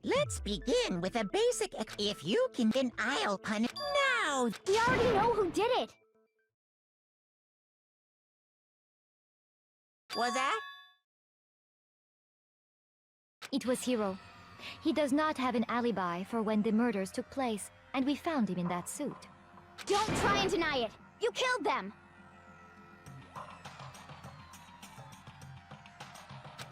Let's begin with a basic if you can, then I'll punish. No! We already know who did it! Was that? It was Hiro. He does not have an alibi for when the murders took place, and we found him in that suit. Don't try and deny it! You killed them!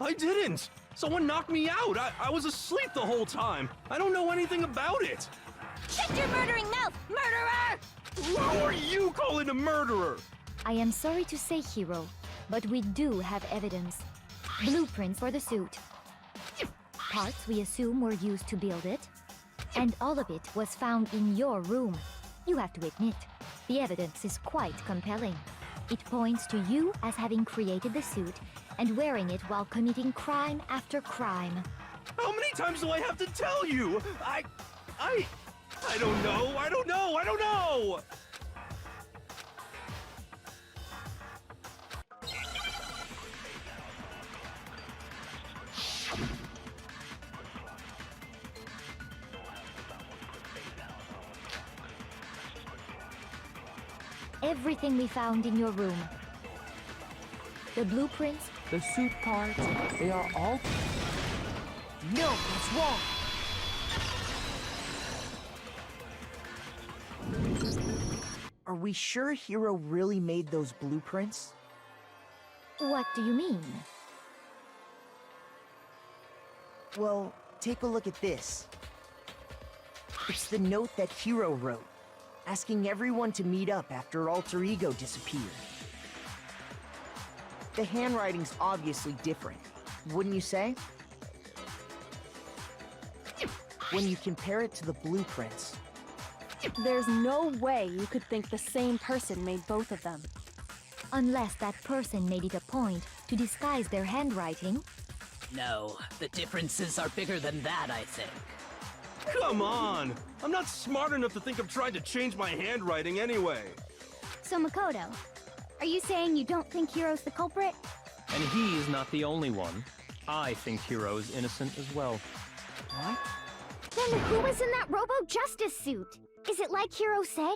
I didn't! Someone knocked me out! I was asleep the whole time! I don't know anything about it! Shut your murdering mouth, murderer! Who are you calling a murderer? I am sorry to say, Hiro, but we do have evidence. Blueprints for the suit. Parts we assume were used to build it. And all of it was found in your room. You have to admit, the evidence is quite compelling. It points to you as having created the suit and wearing it while committing crime after crime. How many times do I have to tell you? I don't know! I don't know! Everything we found in your room. The blueprints, The suit parts, they are all... No, that's wrong. Are we sure Hiro really made those blueprints? what do you mean? Well, take a look at this. It's the note that Hiro wrote, asking everyone to meet up after Alter Ego disappeared. The handwriting's obviously different, wouldn't you say? When you compare it to the blueprints. There's no way you could think the same person made both of them. Unless that person made it a point to disguise their handwriting. No, the differences are bigger than that, I think. Come on! I'm not smart enough to think of trying to change my handwriting anyway. So Makoto, are you saying you don't think Hiro's the culprit? And he's not the only one. I think Hiro is innocent as well. What? Then who was in that Robo-Justice suit? Is it like Hiro said?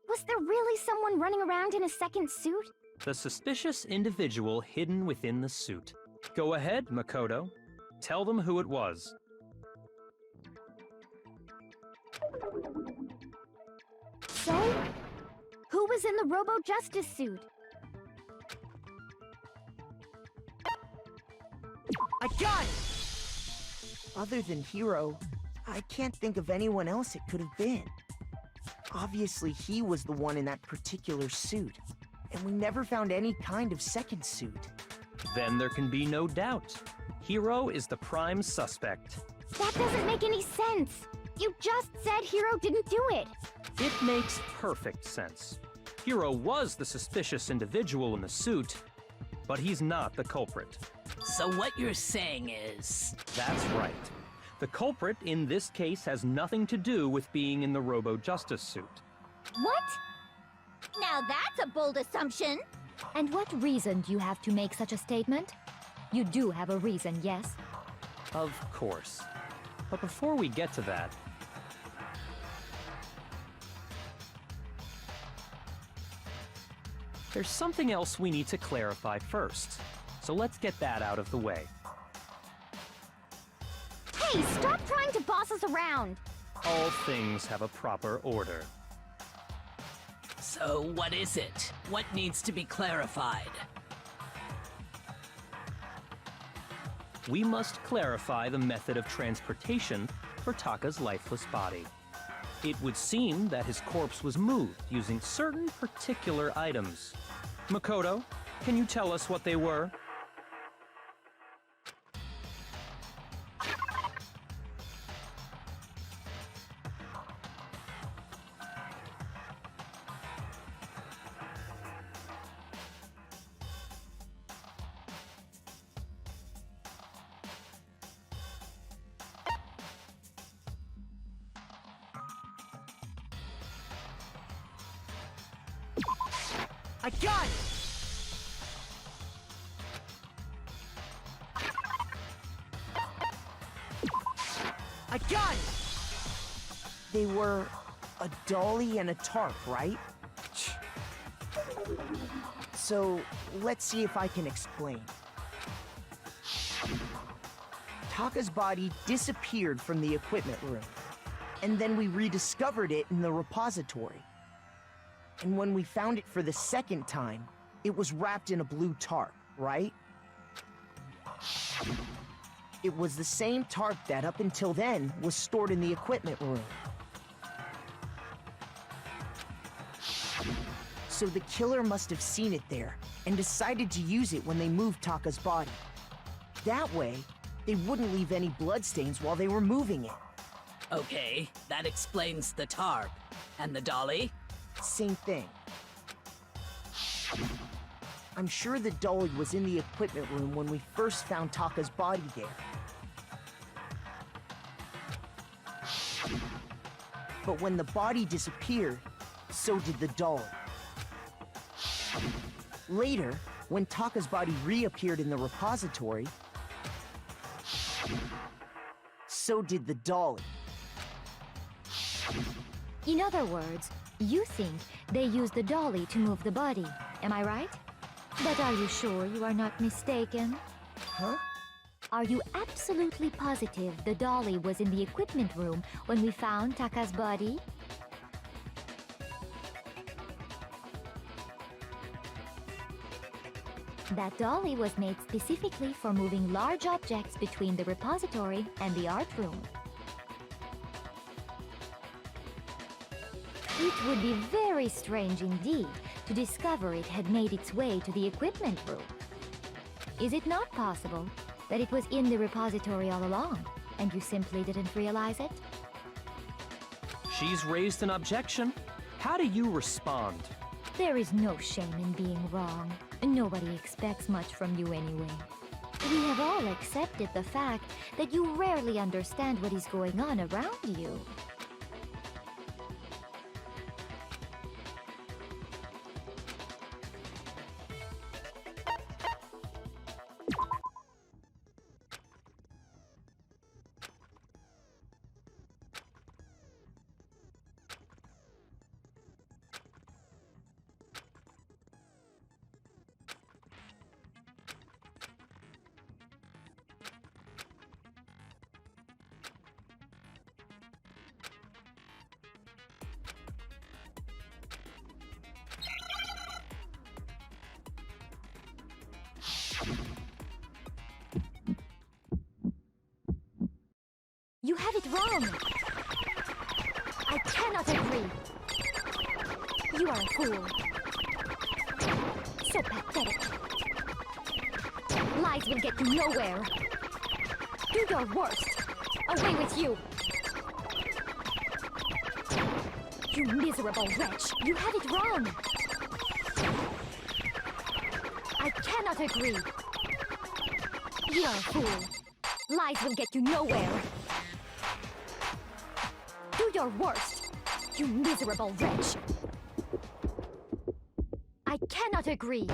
Was there really someone running around in a second suit? The suspicious individual hidden within the suit. Go ahead, Makoto. Tell them who it was. So, who was in the Robo-Justice suit? I got it! Other than Hiro, I can't think of anyone else it could have been. Obviously, he was the one in that particular suit, and we never found any kind of second suit. Then there can be no doubt. Hiro is the prime suspect. That doesn't make any sense! You just said Hiro didn't do it! It makes perfect sense. Hiro was the suspicious individual in the suit, but he's not the culprit. So what you're saying is... That's right. The culprit in this case has nothing to do with being in the Robo-Justice suit. What? Now that's a bold assumption! And what reason do you have to make such a statement? You do have a reason, yes? Of course. But before we get to that, there's something else we need to clarify first. So let's get that out of the way. Hey, stop trying to boss us around! All things have a proper order. So what is it? What needs to be clarified? We must clarify the method of transportation for Taka's lifeless body. It would seem that his corpse was moved using certain particular items. Makoto, can you tell us what they were? I got it! They were a dolly and a tarp, right? So, let's see if I can explain. Taka's body disappeared from the equipment room, and then we rediscovered it in the repository. And when we found it for the second time, it was wrapped in a blue tarp, right? It was the same tarp that, up until then, was stored in the equipment room. So the killer must have seen it there, and decided to use it when they moved Taka's body. That way, they wouldn't leave any bloodstains while they were moving it. Okay, that explains the tarp. And the dolly? Same thing. I'm sure the dolly was in the equipment room when we first found Taka's body there. But when the body disappeared, so did the dolly. Later, when Taka's body reappeared in the repository, so did the dolly. In other words, you think they used the dolly to move the body, am I right? But are you sure you are not mistaken? Huh? Are you absolutely positive the dolly was in the equipment room when we found Taka's body? That dolly was made specifically for moving large objects between the repository and the art room. It would be very strange indeed to discover it had made its way to the equipment room. Is it not possible that it was in the repository all along, and you simply didn't realize it? She's raised an objection. How do you respond? There is no shame in being wrong. Nobody expects much from you anyway. We have all accepted the fact that you rarely understand what is going on around you. You have it wrong! I cannot agree! You are a fool. So pathetic. Lies will get you nowhere. Do your worst. Away with you! You miserable wretch! You have it wrong! I cannot agree. You are a fool. Lies will get you nowhere. Do your worst, you miserable wretch. I cannot agree.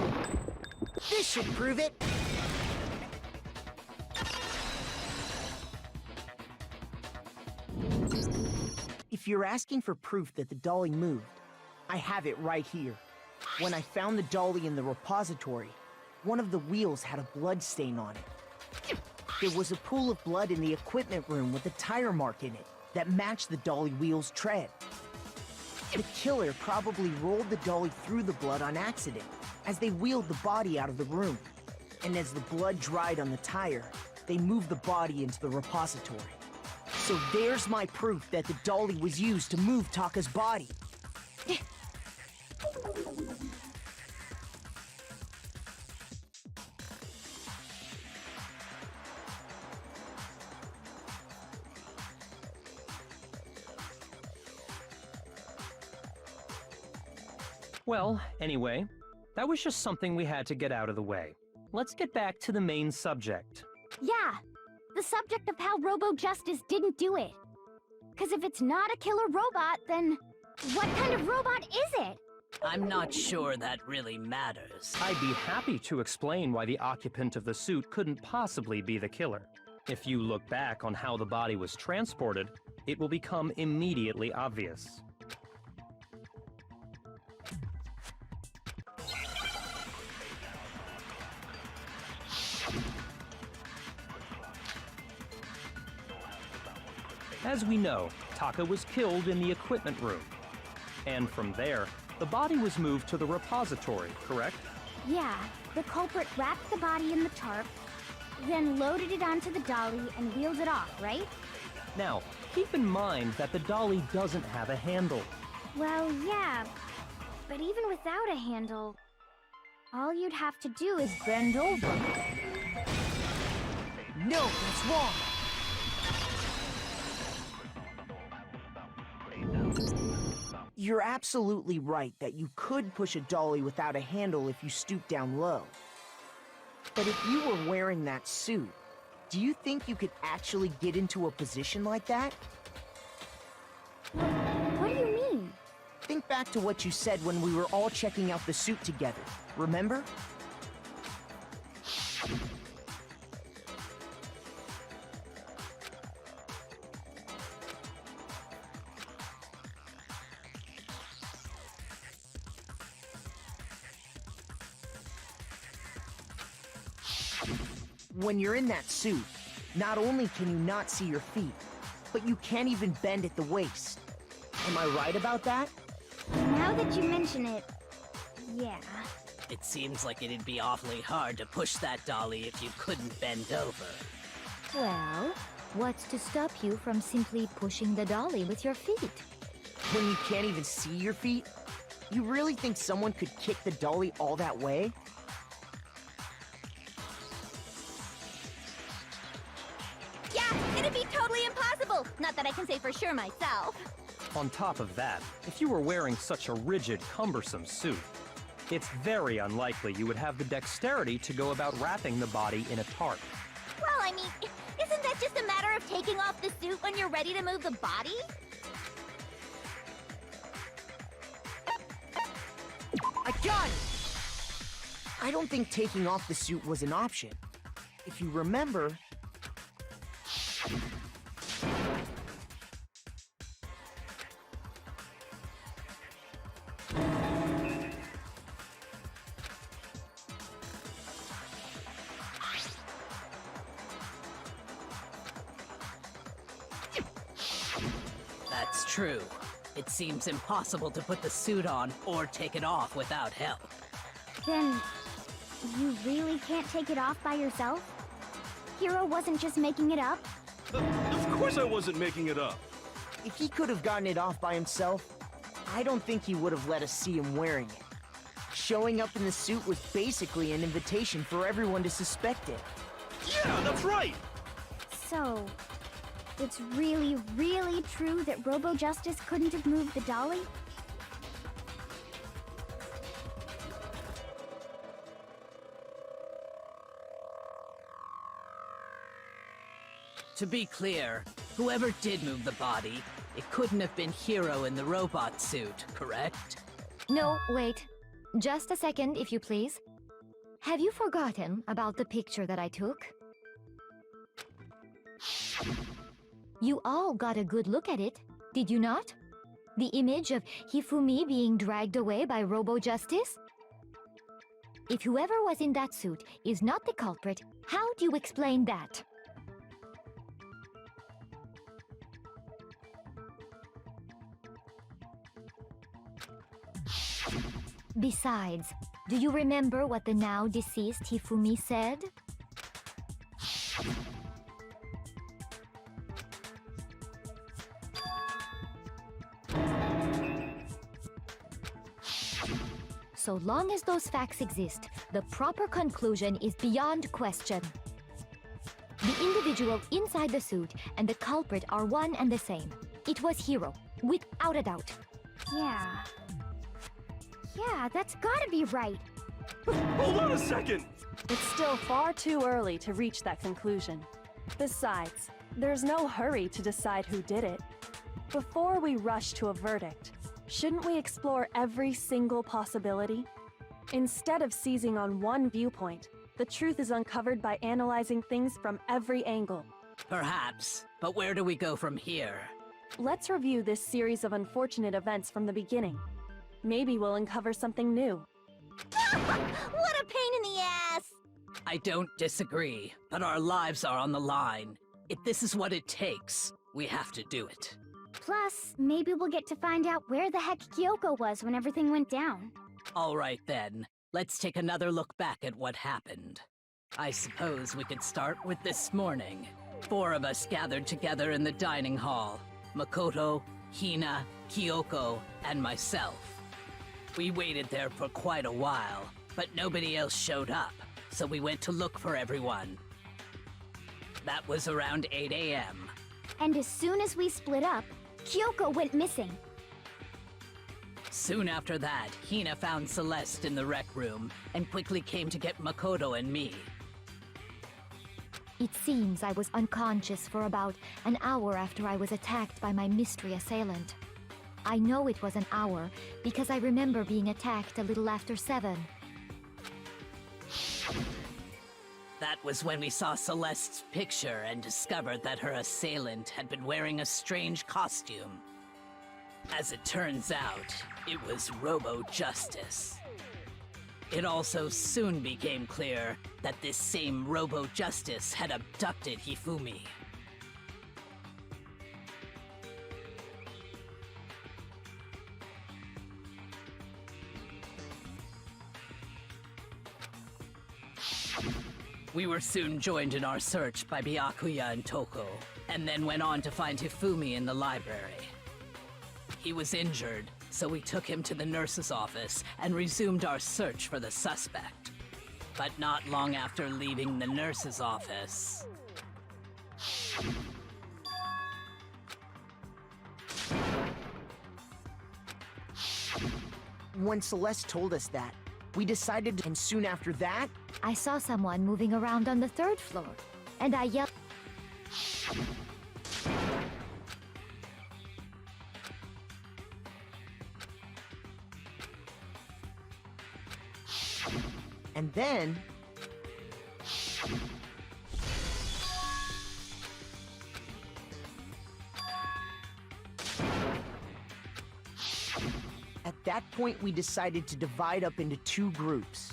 This should prove it. If you're asking for proof that the dolly moved, I have it right here. When I found the dolly in the repository, one of the wheels had a blood stain on it. There was a pool of blood in the equipment room with a tire mark in it that matched the dolly wheel's tread. The killer probably rolled the dolly through the blood on accident as they wheeled the body out of the room. And as the blood dried on the tire, they moved the body into the repository. So there's my proof that the dolly was used to move Taka's body. Well, anyway, that was just something we had to get out of the way. Let's get back to the main subject. Yeah, the subject of how Robo-Justice didn't do it. Because if it's not a killer robot, then what kind of robot is it? I'm not sure that really matters. I'd be happy to explain why the occupant of the suit couldn't possibly be the killer. If you look back on how the body was transported, It will become immediately obvious. As we know, Taka was killed in the equipment room. And from there, the body was moved to the repository, correct? Yeah, the culprit wrapped the body in the tarp, then loaded it onto the dolly and wheeled it off, right? Now, keep in mind that the dolly doesn't have a handle. Well, yeah, but even without a handle, all you'd have to do is bend over. No, that's wrong. You're absolutely right that you could push a dolly without a handle if you stoop down low. But if you were wearing that suit, do you think you could actually get into a position like that? What do you mean? Think back to what you said when we were all checking out the suit together, remember? When you're in that suit, not only can you not see your feet, but you can't even bend at the waist. Am I right about that? Now that you mention it, yeah. It seems like it'd be awfully hard to push that dolly if you couldn't bend over. Well, what's to stop you from simply pushing the dolly with your feet? When you can't even see your feet? You really think someone could kick the dolly all that way? Yeah, it'd be totally impossible! Not that I can say for sure myself. On top of that, if you were wearing such a rigid, cumbersome suit, it's very unlikely you would have the dexterity to go about wrapping the body in a tarp. Well, I mean, isn't that just a matter of taking off the suit when you're ready to move the body? I got it! I don't think taking off the suit was an option. If you remember... That's true. It seems impossible to put the suit on or take it off without help. Then, you really can't take it off by yourself? Hiro wasn't just making it up? Of course I wasn't making it up. If he could have gotten it off by himself, I don't think he would have let us see him wearing it. Showing up in the suit was basically an invitation for everyone to suspect it. Yeah, that's right. So, it's really, really true that Robo Justice couldn't have moved the dolly? To be clear, whoever did move the body, it couldn't have been Hiro in the robot suit, correct? No, wait. Just a second, if you please. Have you forgotten about the picture that I took? You all got a good look at it, did you not? The image of Hifumi being dragged away by Robo Justice? If whoever was in that suit is not the culprit, how do you explain that? Besides, do you remember what the now deceased Hifumi said? So long as those facts exist, the proper conclusion is beyond question. The individual inside the suit and the culprit are one and the same. It was Hiro, without a doubt. Yeah. Yeah, that's gotta be right. Hold on a second. It's still far too early to reach that conclusion. Besides, there's no hurry to decide who did it. Before we rush to a verdict, shouldn't we explore every single possibility? Instead of seizing on one viewpoint, the truth is uncovered by analyzing things from every angle. Perhaps, but where do we go from here? Let's review this series of unfortunate events from the beginning. Maybe we'll uncover something new. What a pain in the ass! I don't disagree, but our lives are on the line. If this is what it takes, we have to do it. Plus, maybe we'll get to find out where the heck Kyoko was when everything went down. All right then, let's take another look back at what happened. I suppose we could start with this morning. 4 of us gathered together in the dining hall. Makoto, Hina, Kyoko, and myself. We waited there for quite a while, but nobody else showed up, so we went to look for everyone. That was around 8 a.m. And as soon as we split up, Kyoko went missing. Soon after that, Hina found Celeste in the rec room and quickly came to get Makoto and me. It seems I was unconscious for about an hour after I was attacked by my mystery assailant. I know it was an hour because I remember being attacked a little after 7. That was when we saw Celeste's picture and discovered that her assailant had been wearing a strange costume. As it turns out, it was Robo-Justice. It also soon became clear that this same Robo-Justice had abducted Hifumi. We were soon joined in our search by Byakuya and Toko, and then went on to find Hifumi in the library. He was injured, so we took him to the nurse's office and resumed our search for the suspect. But not long after leaving the nurse's office... When Celeste told us that, we decided, and soon after that, I saw someone moving around on the 3rd floor, and I yelled. and then... At that point, we decided to divide up into 2 groups.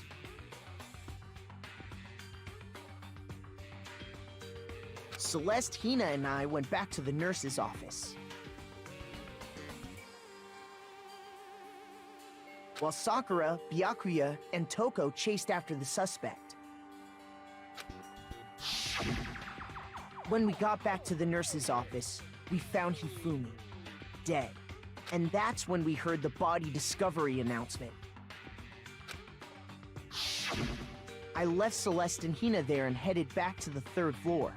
Celeste, Hina, and I went back to the nurse's office, while Sakura, Byakuya, and Toko chased after the suspect. When we got back to the nurse's office, we found Hifumi, dead. And that's when we heard the body discovery announcement. I left Celeste and Hina there and headed back to the 3rd floor.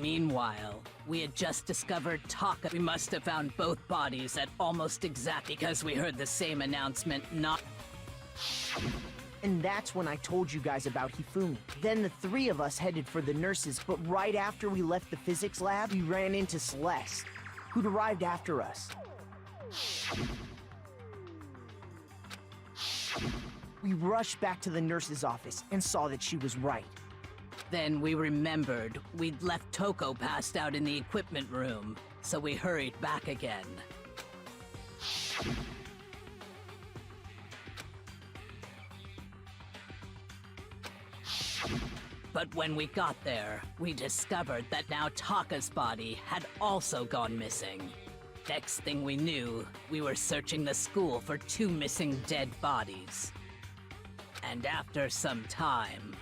Meanwhile, we had just discovered Taka. We must have found both bodies at almost exactly because we heard the same announcement not... And that's when I told you guys about Hifumi. Then the 3 of us headed for the nurses, but right after we left the physics lab, we ran into Celeste, who'd arrived after us. We rushed back to the nurse's office and saw that she was right. Then we remembered we'd left Toko passed out in the equipment room, so we hurried back again. But when we got there, we discovered that now Taka's body had also gone missing. Next thing we knew, we were searching the school for 2 missing dead bodies. And after some time...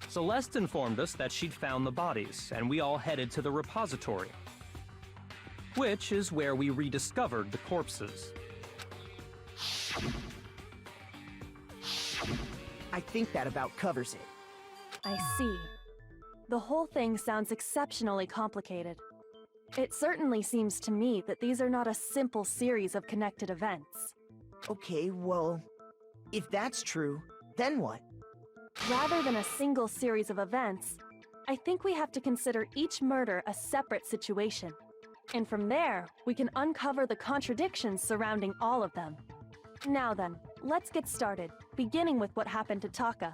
Celeste informed us that she'd found the bodies, and we all headed to the repository, which is where we rediscovered the corpses. I think that about covers it. I see. The whole thing sounds exceptionally complicated. It certainly seems to me that these are not a simple series of connected events. Okay, well, if that's true, then what? Rather than a single series of events, I think we have to consider each murder a separate situation. And from there, we can uncover the contradictions surrounding all of them. Now then, let's get started, beginning with what happened to Taka.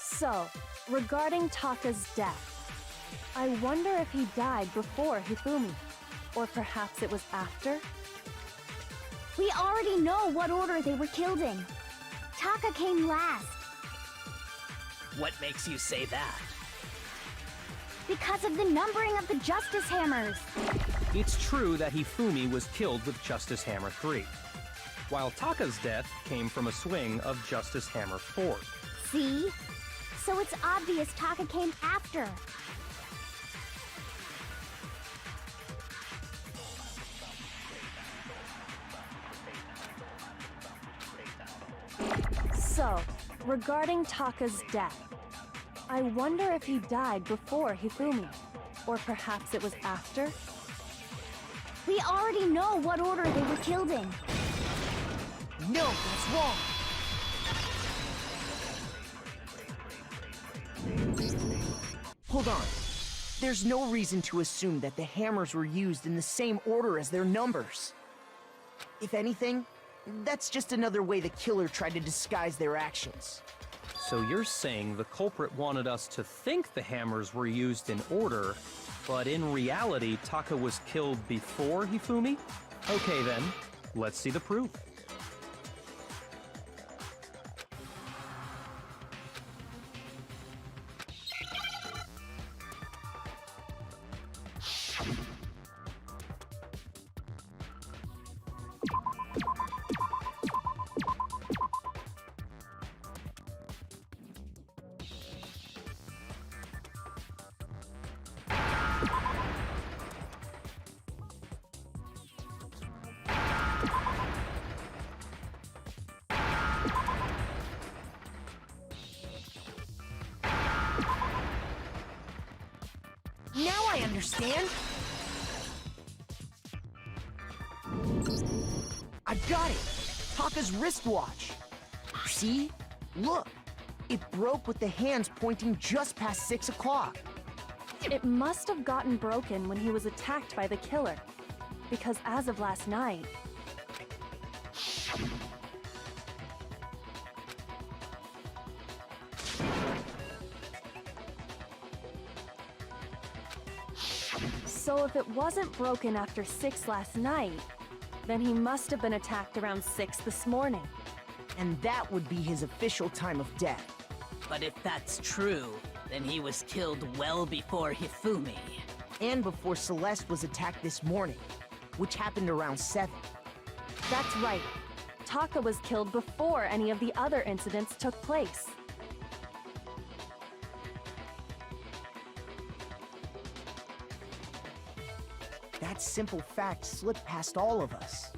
So, regarding Taka's death, I wonder if he died before Hifumi, or perhaps it was after? We already know what order they were killed in. Taka came last. What makes you say that? Because of the numbering of the Justice Hammers. It's true that Hifumi was killed with Justice Hammer 3, while Taka's death came from a swing of Justice Hammer 4. See? So it's obvious Taka came after. So, regarding Taka's death, I wonder if he died before Hifumi, or perhaps it was after? We already know what order they were killed in. No, that's wrong. Hold on. There's no reason to assume that the hammers were used in the same order as their numbers. If anything, that's just another way the killer tried to disguise their actions. So you're saying the culprit wanted us to think the hammers were used in order, but in reality, Taka was killed before Hifumi? Okay then, let's see the proof. Now I understand! I've got it! Taka's wristwatch! See? Look! It broke with the hands pointing just past 6 o'clock. It must have gotten broken when he was attacked by the killer, because as of last night, so if it wasn't broken after 6 last night, then he must have been attacked around 6 this morning. And that would be his official time of death. But if that's true, then he was killed well before Hifumi. And before Celeste was attacked this morning, which happened around 7. That's right. Taka was killed before any of the other incidents took place. That simple fact slipped past all of us.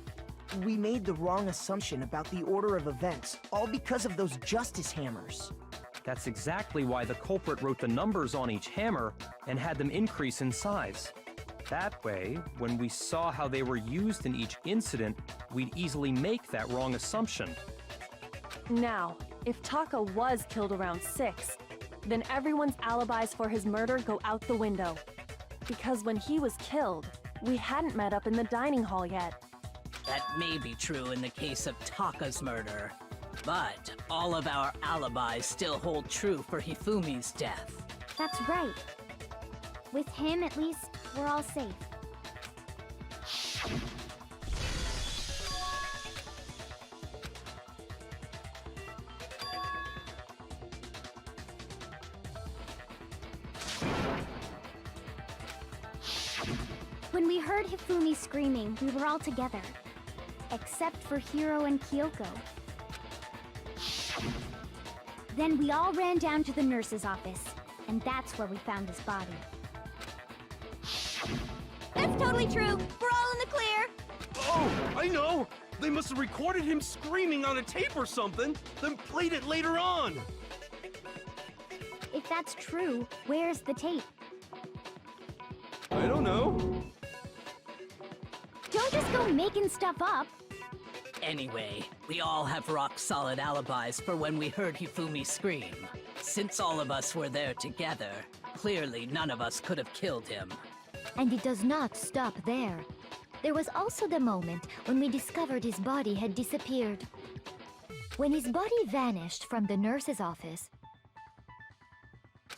We made the wrong assumption about the order of events, all because of those justice hammers. That's exactly why the culprit wrote the numbers on each hammer and had them increase in size. That way, when we saw how they were used in each incident, we'd easily make that wrong assumption. Now, if Taka was killed around 6, then everyone's alibis for his murder go out the window. Because when he was killed, we hadn't met up in the dining hall yet. That may be true in the case of Taka's murder, but all of our alibis still hold true for Hifumi's death. That's right. With him, at least, we're all safe. When we heard Hifumi screaming, we were all together. Except for Hiro and Kyoko. Then we all ran down to the nurse's office, and that's where we found his body. That's totally true. We're all in the clear. Oh, I know! They must have recorded him screaming on a tape or something, then played it later on! If that's true, where's the tape? I don't know. Don't just go making stuff up. Anyway, we all have rock-solid alibis for when we heard Hifumi scream. Since all of us were there together, clearly none of us could have killed him. And it does not stop there. There was also the moment when we discovered his body had disappeared. When his body vanished from the nurse's office,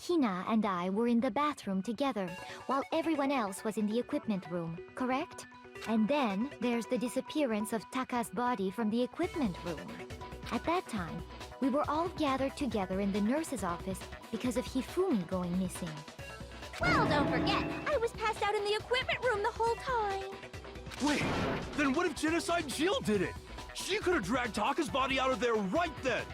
Hina and I were in the bathroom together, while everyone else was in the equipment room, correct? And then there's the disappearance of Taka's body from the equipment room. At that time, we were all gathered together in the nurse's office because of Hifumi going missing. Well, don't forget, I was passed out in the equipment room the whole time. Wait, then what if Genocide Jill did it? She could have dragged Taka's body out of there right then!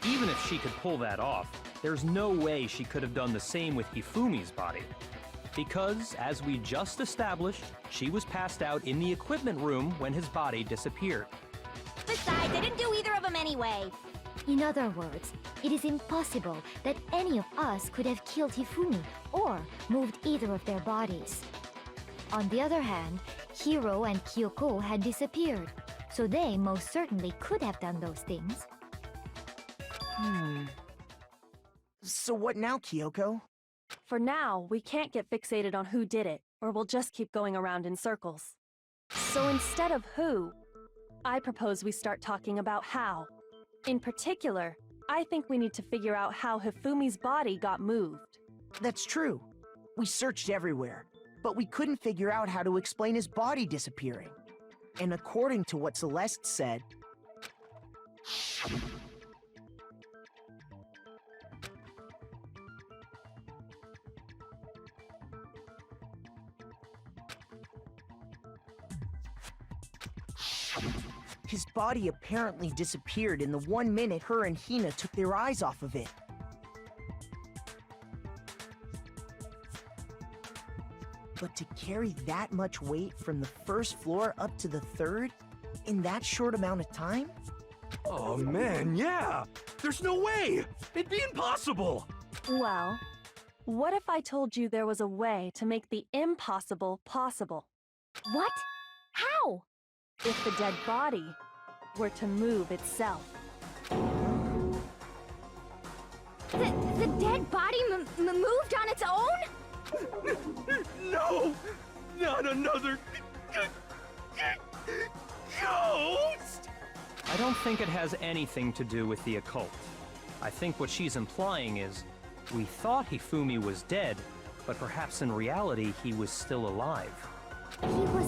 Even if she could pull that off, there's no way she could have done the same with Hifumi's body. Because, as we just established, she was passed out in the equipment room when his body disappeared. Besides, I didn't do either of them anyway. In other words, it is impossible that any of us could have killed Hifumi or moved either of their bodies. On the other hand, Hiro and Kyoko had disappeared, so they most certainly could have done those things. So what now, Kyoko? For now, we can't get fixated on who did it, or we'll just keep going around in circles. So instead of who, I propose we start talking about how. In particular, I think we need to figure out how Hifumi's body got moved. That's true. We searched everywhere, but we couldn't figure out how to explain his body disappearing. And according to what Celeste said, his body apparently disappeared in the 1 minute her and Hina took their eyes off of it. But to carry that much weight from the first floor up to the third in that short amount of time? Oh man, yeah! There's no way! It'd be impossible! Well, what if I told you there was a way to make the impossible possible? What? How? If the dead body were to move itself. The dead body moved on its own? No! Not another... ghost! I don't think it has anything to do with the occult. I think what she's implying is, we thought Hifumi was dead, but perhaps in reality he was still alive. He was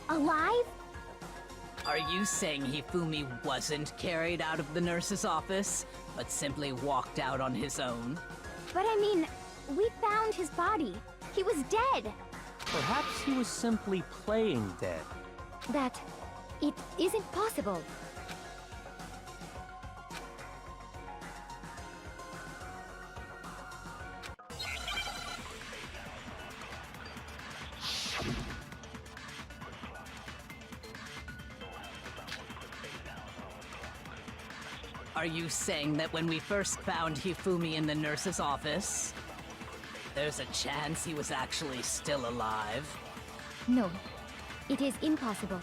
alive? Are you saying Hifumi wasn't carried out of the nurse's office, but simply walked out on his own? But I mean, we found his body. He was dead. Perhaps he was simply playing dead. That it isn't possible. Are you saying that when we first found Hifumi in the nurse's office, there's a chance he was actually still alive? No, it is impossible.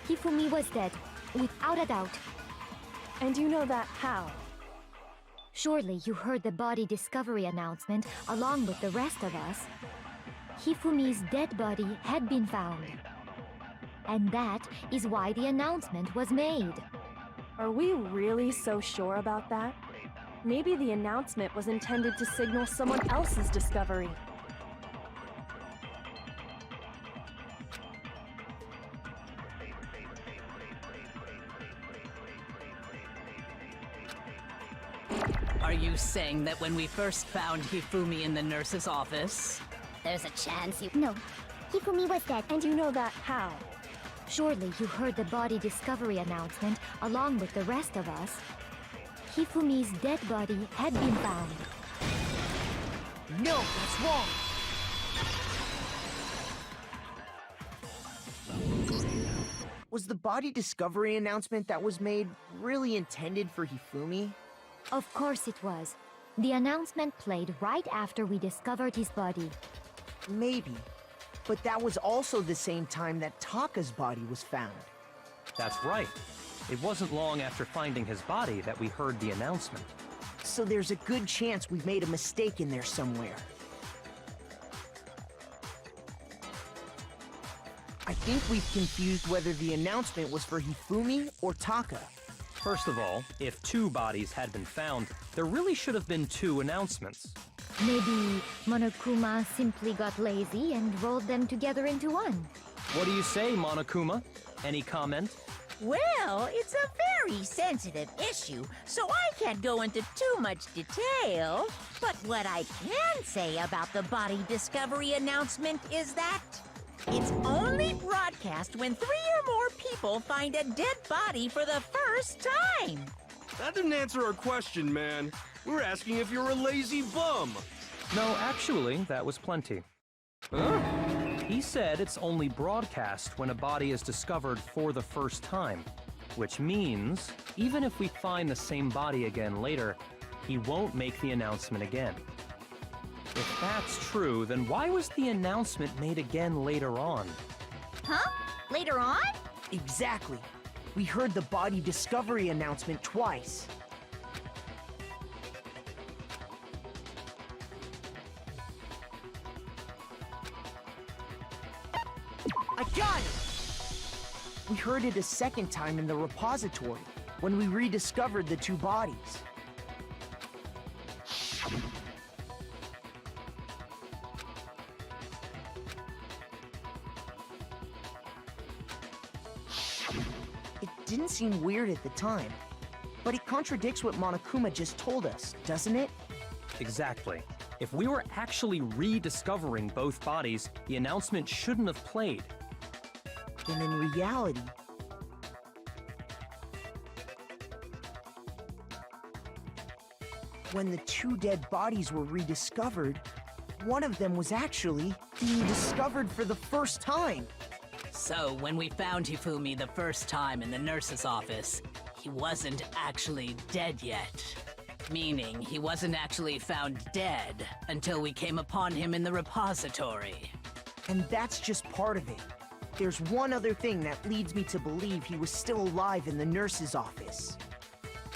Hifumi was dead, without a doubt. And you know that how? Surely you heard the body discovery announcement along with the rest of us. Hifumi's dead body had been found. And that is why the announcement was made. Are we really so sure about that? Maybe the announcement was intended to signal someone else's discovery. Are you saying that when we first found Hifumi in the nurse's office, There's a chance you... No, Hifumi was dead. And you know that how? Surely you heard the body discovery announcement along with the rest of us. Hifumi's dead body had been found. No, that's wrong! Was the body discovery announcement that was made really intended for Hifumi? Of course it was. The announcement played right after we discovered his body. Maybe. But that was also the same time that Taka's body was found. That's right. It wasn't long after finding his body that we heard the announcement. So there's a good chance we made a mistake in there somewhere. think we've confused whether the announcement was for Hifumi or Taka. First of all, if 2 bodies had been found, there really should have been 2 announcements. Maybe Monokuma simply got lazy and rolled them together into one. What do you say, Monokuma? Any comment? Well, it's a very sensitive issue, so I can't go into too much detail. But what I can say about the body discovery announcement is that it's only broadcast when 3 or more people find a dead body for the first time. That didn't answer our question, man. We're asking if you're a lazy bum. No, actually, that was plenty. Huh? He said it's only broadcast when a body is discovered for the first time, which means even if we find the same body again later, he won't make the announcement again. If that's true, then why was the announcement made again later on? Huh? Later on? Exactly. We heard the body discovery announcement twice. I got it! We heard it a second time in the repository, when we rediscovered the 2 bodies. It didn't seem weird at the time, but it contradicts what Monokuma just told us, doesn't it? Exactly. If we were actually rediscovering both bodies, the announcement shouldn't have played. Then in reality, when the 2 dead bodies were rediscovered, one of them was actually being discovered for the first time. So, when we found Hifumi the first time in the nurse's office, he wasn't actually dead yet. Meaning, he wasn't actually found dead until we came upon him in the repository. And that's just part of it. There's one other thing that leads me to believe he was still alive in the nurse's office.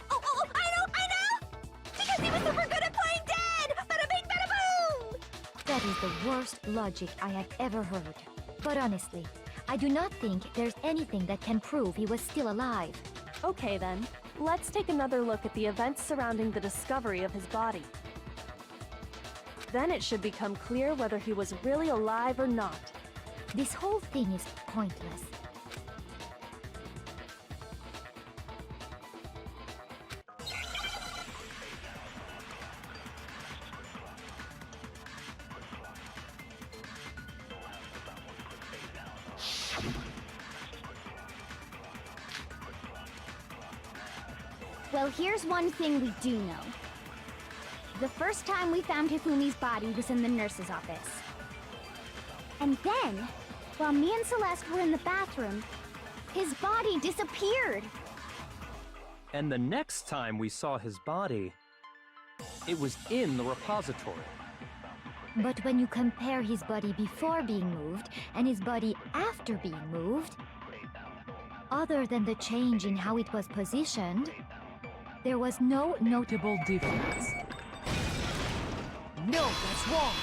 Oh, I know! Because he was super good at playing dead! Bada bing, bada boom! That is the worst logic I have ever heard. But honestly, I do not think there's anything that can prove he was still alive. Okay then, let's take another look at the events surrounding the discovery of his body. Then it should become clear whether he was really alive or not. This whole thing is pointless. Well, here's one thing we do know. The first time we found Hifumi's body was in the nurse's office. And then, while me and Celeste were in the bathroom, his body disappeared. And the next time we saw his body, it was in the repository. But when you compare his body before being moved and his body after being moved, other than the change in how it was positioned, there was no notable difference. No, that's wrong!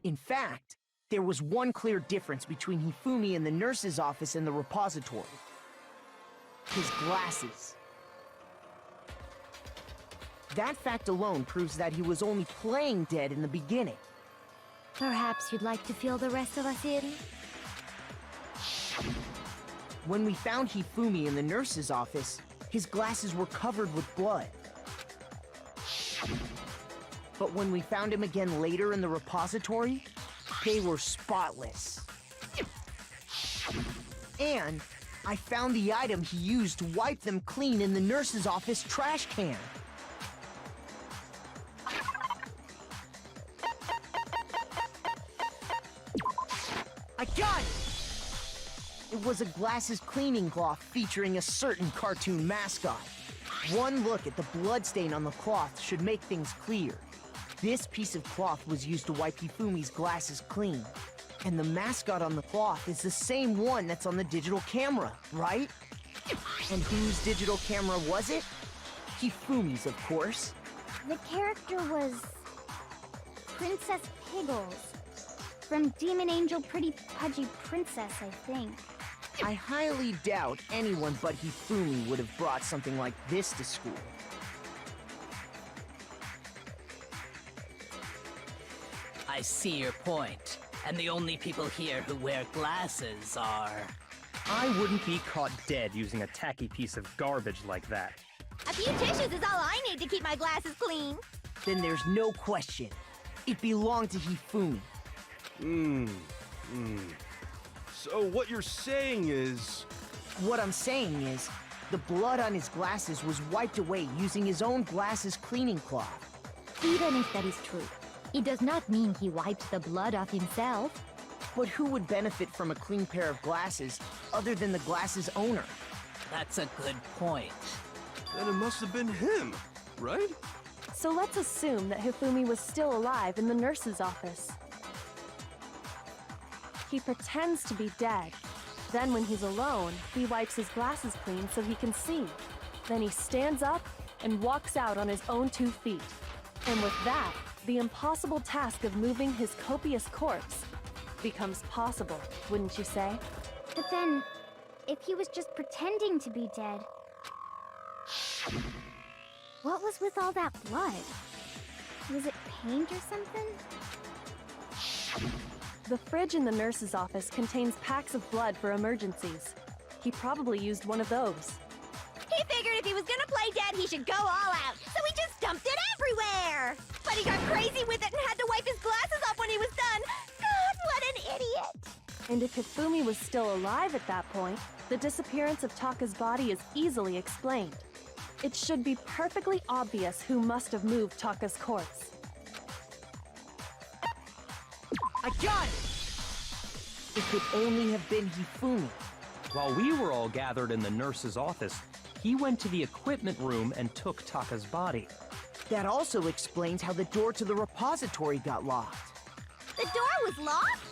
In fact, there was one clear difference between Hifumi in the nurse's office and the repository. His glasses. That fact alone proves that he was only playing dead in the beginning. Perhaps you'd like to fill the rest of us in? When we found Hifumi in the nurse's office, his glasses were covered with blood. But when we found him again later in the repository, they were spotless. And I found the item he used to wipe them clean in the nurse's office trash can. I got it! It was a glasses cleaning cloth featuring a certain cartoon mascot. One look at the bloodstain on the cloth should make things clear. This piece of cloth was used to wipe Hifumi's glasses clean. And the mascot on the cloth is the same one that's on the digital camera, right? And whose digital camera was it? Hifumi's, of course. The character was Princess Piggles. From Demon Angel Pretty Pudgy Princess, I think. I highly doubt anyone but Hifumi would have brought something like this to school. I see your point. And the only people here who wear glasses are... I wouldn't be caught dead using a tacky piece of garbage like that. A few tissues is all I need to keep my glasses clean. Then there's no question. It belonged to Hifumi. So what you're saying is... What I'm saying is, the blood on his glasses was wiped away using his own glasses cleaning cloth. Even if that is true, it does not mean he wiped the blood off himself. But who would benefit from a clean pair of glasses other than the glasses owner? That's a good point. Then it must have been him, right? So let's assume that Hifumi was still alive in the nurse's office. He pretends to be dead. Then when he's alone, he wipes his glasses clean so he can see. Then he stands up and walks out on his own 2 feet. And with that, the impossible task of moving his copious corpse becomes possible, wouldn't you say? But then, if he was just pretending to be dead, what was with all that blood? Was it paint or something? The fridge in the nurse's office contains packs of blood for emergencies. He probably used one of those. He figured if he was gonna play dead, he should go all out, so he just dumped it everywhere! But he got crazy with it and had to wipe his glasses off when he was done! God, what an idiot! And if Hifumi was still alive at that point, the disappearance of Taka's body is easily explained. It should be perfectly obvious who must have moved Taka's corpse. I got it! It could only have been Hifumi. While we were all gathered in the nurse's office, he went to the equipment room and took Taka's body. That also explains how the door to the repository got locked. The door was locked?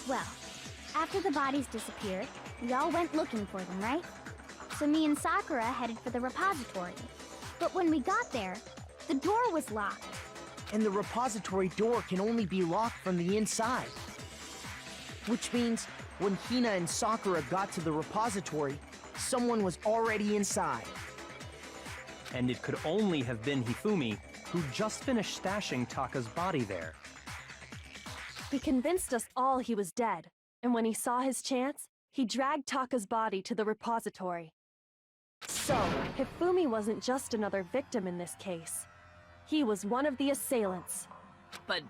Well, after the bodies disappeared, we all went looking for them, right? So me and Sakura headed for the repository. But when we got there, the door was locked. And the repository door can only be locked from the inside. Which means, when Hina and Sakura got to the repository, someone was already inside. And it could only have been Hifumi, who just finished stashing Taka's body there. He convinced us all he was dead, and when he saw his chance, he dragged Taka's body to the repository. So, Hifumi wasn't just another victim in this case. He was one of the assailants. But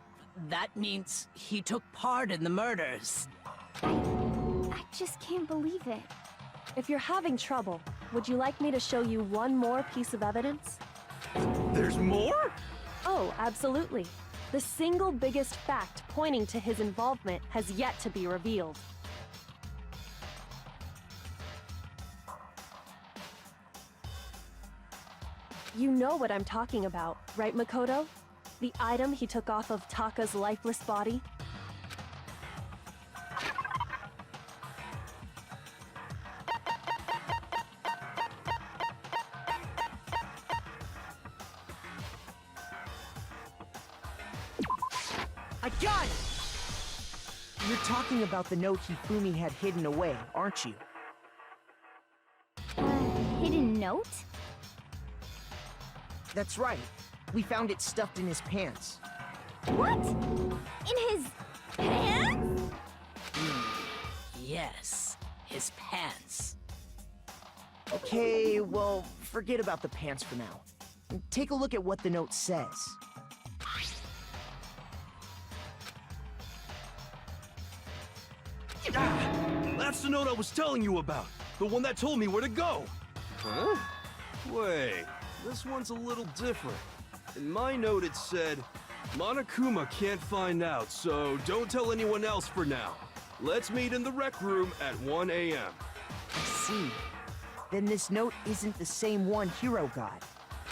that means he took part in the murders. I just can't believe it. If you're having trouble, would you like me to show you one more piece of evidence? There's more? Oh, absolutely. The single biggest fact pointing to his involvement has yet to be revealed. You know what I'm talking about, right, Makoto? The item he took off of Taka's lifeless body? I got it! You're talking about the note Hifumi had hidden away, aren't you? Hidden note? That's right. We found it stuffed in his pants. What? In his pants? Yes, his pants. Okay, well, forget about the pants for now. Take a look at what the note says. Ah, that's the note I was telling you about. The one that told me where to go. Huh? Wait, this one's a little different. In my note it said, Monokuma can't find out, so don't tell anyone else for now. Let's meet in the rec room at 1 a.m. I see. Then this note isn't the same one Hiro got.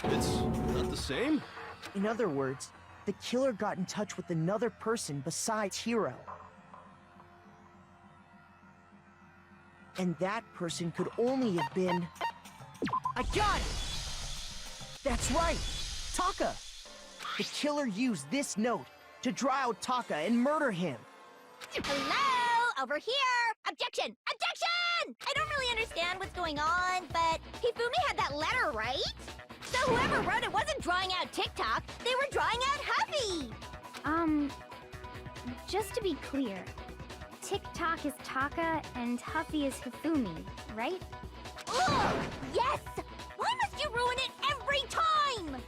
It's not the same? In other words, the killer got in touch with another person besides Hiro. And that person could only have been... I got it! That's right! Taka! The killer used this note to draw out Taka and murder him. Hello? Over here! Objection! Objection! I don't really understand what's going on, but Hifumi had that letter, right? So whoever wrote it wasn't drawing out TikTok, they were drawing out Huffy! Just to be clear, TikTok is Taka and Huffy is Hifumi, right? Ugh! Yes! Why must you ruin it every time?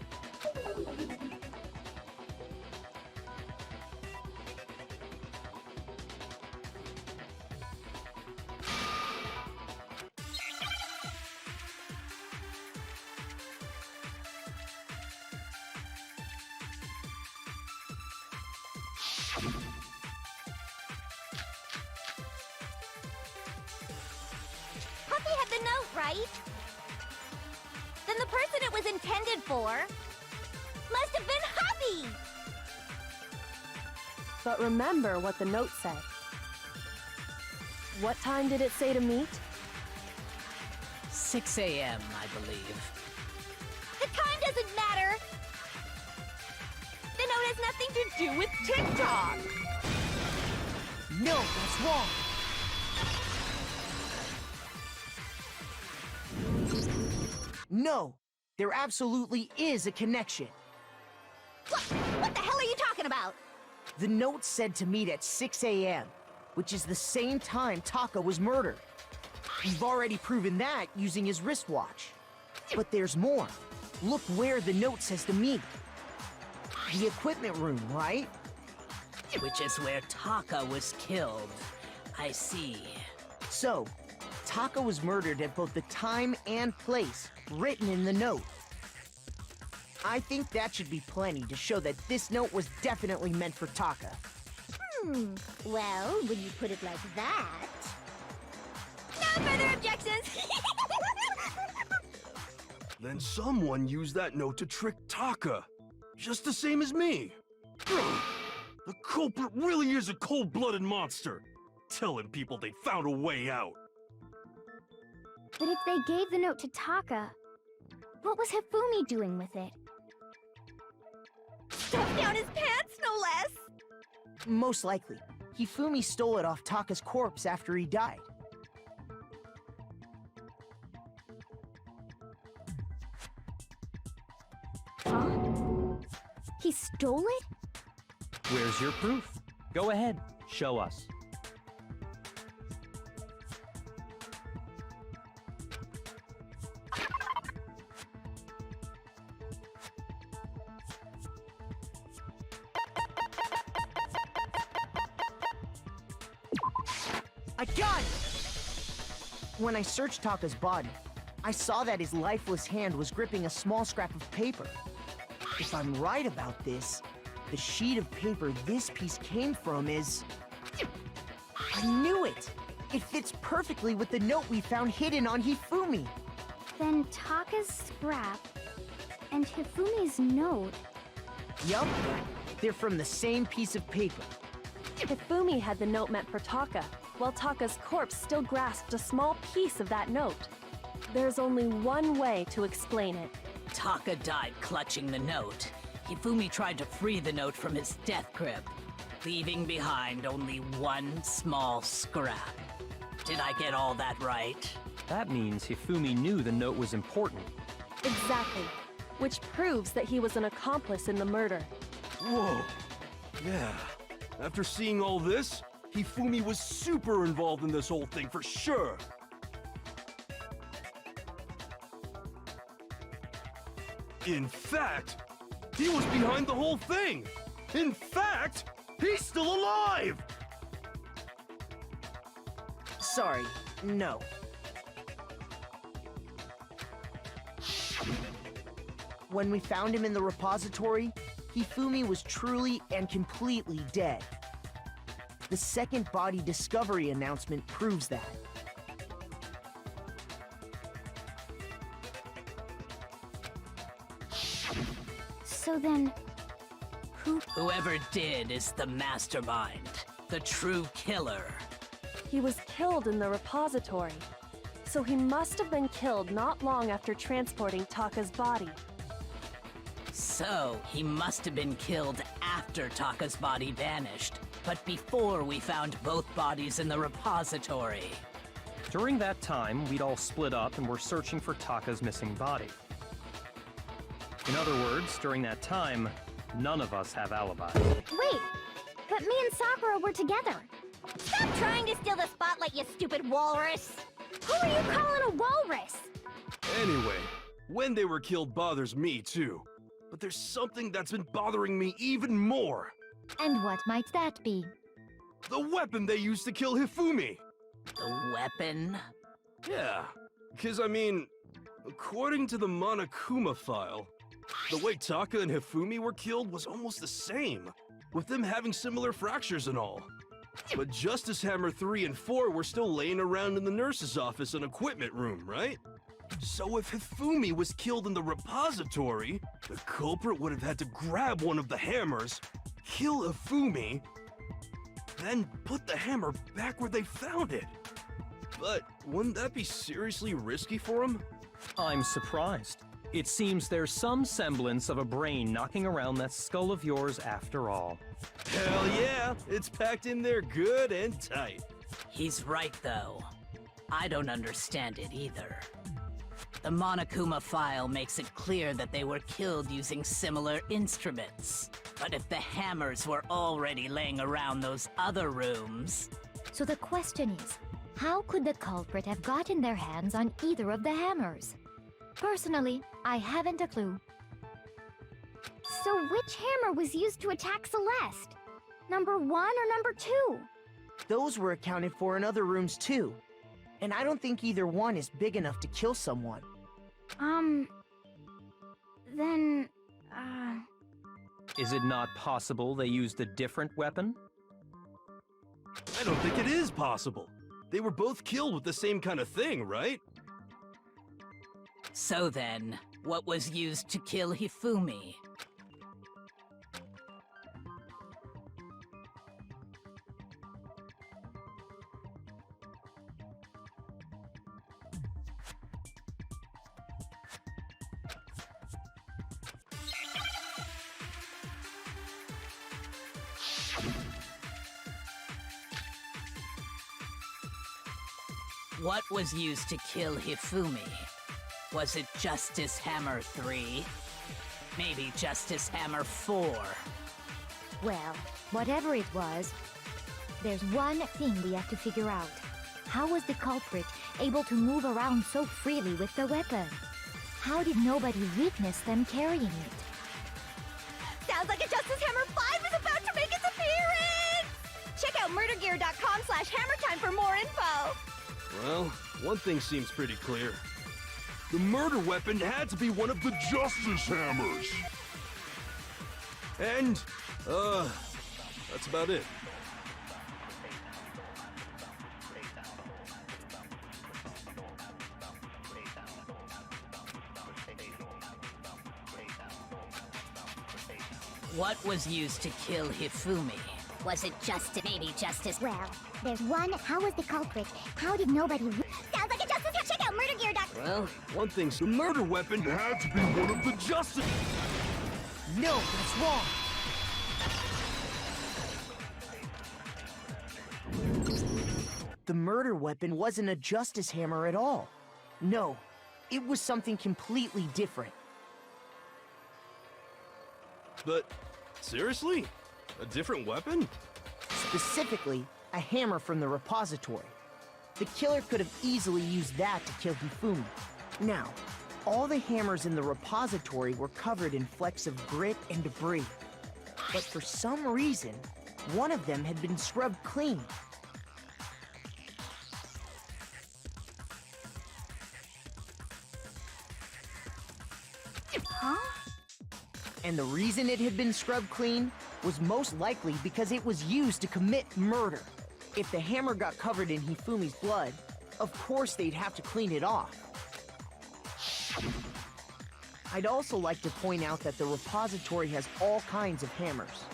Huffy had the note, right? Then the person it was intended for must have been Huffy! But remember what the note said. What time did it say to meet? 6 a.m., I believe. The time doesn't matter! The note has nothing to do with TikTok! No, that's wrong. No, there absolutely is a connection. What the hell are you talking about? The note said to meet at 6 a.m., which is the same time Taka was murdered. We've already proven that using his wristwatch. But there's more. Look where the note says to meet. The equipment room, right? Which is where Taka was killed. I see. So, Taka was murdered at both the time and place written in the note. I think that should be plenty to show that this note was definitely meant for Taka. Well, when you put it like that... No further objections! Then someone used that note to trick Taka. Just the same as me. Ugh. The culprit really is a cold-blooded monster. Telling people they found a way out. But if they gave the note to Taka, what was Hifumi doing with it? Stuffed down his pants, no less! Most likely, Hifumi stole it off Taka's corpse after he died. Huh? He stole it? Where's your proof? Go ahead, show us. I got it! When I searched Taka's body, I saw that his lifeless hand was gripping a small scrap of paper. If I'm right about this, the sheet of paper this piece came from is... I knew it! It fits perfectly with the note we found hidden on Hifumi. Then Taka's scrap and Hifumi's note. Yup, they're from the same piece of paper. Hifumi had the note meant for Taka, while Taka's corpse still grasped a small piece of that note. There's only one way to explain it. Taka died clutching the note. Hifumi tried to free the note from his death grip, leaving behind only one small scrap. Did I get all that right? That means Hifumi knew the note was important. Exactly. Which proves that he was an accomplice in the murder. Whoa. Yeah. After seeing all this, Hifumi was super involved in this whole thing for sure. In fact, he was behind the whole thing. In fact, he's still alive! Sorry, no. When we found him in the repository, Hifumi was truly and completely dead. The second body discovery announcement proves that. So then, Whoever did is the mastermind, the true killer. He was killed in the repository, so he must have been killed not long after transporting Taka's body. So, he must have been killed after Taka's body vanished, but before we found both bodies in the repository. During that time, we'd all split up and were searching for Taka's missing body. In other words, during that time, none of us have alibis. Wait, but me and Sakura were together. Stop trying to steal the spotlight, you stupid walrus! Who are you calling a walrus? Anyway, when they were killed bothers me too. But there's something that's been bothering me even more. And what might that be? The weapon they used to kill Hifumi. The weapon? Yeah, because I mean, according to the Monokuma file, the way Taka and Hifumi were killed was almost the same, with them having similar fractures and all. But Justice Hammer 3 and 4 were still laying around in the nurse's office and equipment room, right? So if Hifumi was killed in the repository, the culprit would have had to grab one of the hammers, kill Hifumi, then put the hammer back where they found it. But wouldn't that be seriously risky for him? I'm surprised. It seems there's some semblance of a brain knocking around that skull of yours after all. Hell yeah, it's packed in there good and tight. He's right, though. I don't understand it either. The Monokuma file makes it clear that they were killed using similar instruments. But if the hammers were already laying around those other rooms... So the question is, how could the culprit have gotten their hands on either of the hammers? Personally, I haven't a clue. So which hammer was used to attack Celeste? Number 1 or number 2? Those were accounted for in other rooms too. And I don't think either one is big enough to kill someone. Then, Is it not possible they used a different weapon? I don't think it is possible. They were both killed with the same kind of thing, right? So then, what was used to kill Hifumi? What was used to kill Hifumi? Was it Justice Hammer 3? Maybe Justice Hammer 4? Well, whatever it was, there's one thing we have to figure out. How was the culprit able to move around so freely with the weapon? How did nobody witness them carrying it? Sounds like a Justice Hammer 5 is about to make its appearance! Check out murdergear.com/hammertime for more info! Well, one thing seems pretty clear. The murder weapon had to be one of the Justice Hammers! And, that's about it. What was used to kill Hifumi? Was it maybe Justice? well, there's one. How was the culprit? How did nobody... Sounds like a Justice Hammer! Check out murdergear.com! Well, one thing's the murder weapon had to be one of the Justice... No, that's wrong. The murder weapon wasn't a justice hammer at all. No, it was something completely different. But, seriously? A different weapon? Specifically, a hammer from the repository. The killer could have easily used that to kill Hifumi. Now, all the hammers in the repository were covered in flecks of grit and debris. But for some reason, one of them had been scrubbed clean. Huh? And the reason it had been scrubbed clean was most likely because it was used to commit murder. If the hammer got covered in Hifumi's blood, of course they'd have to clean it off. I'd also like to point out that the repository has all kinds of hammers.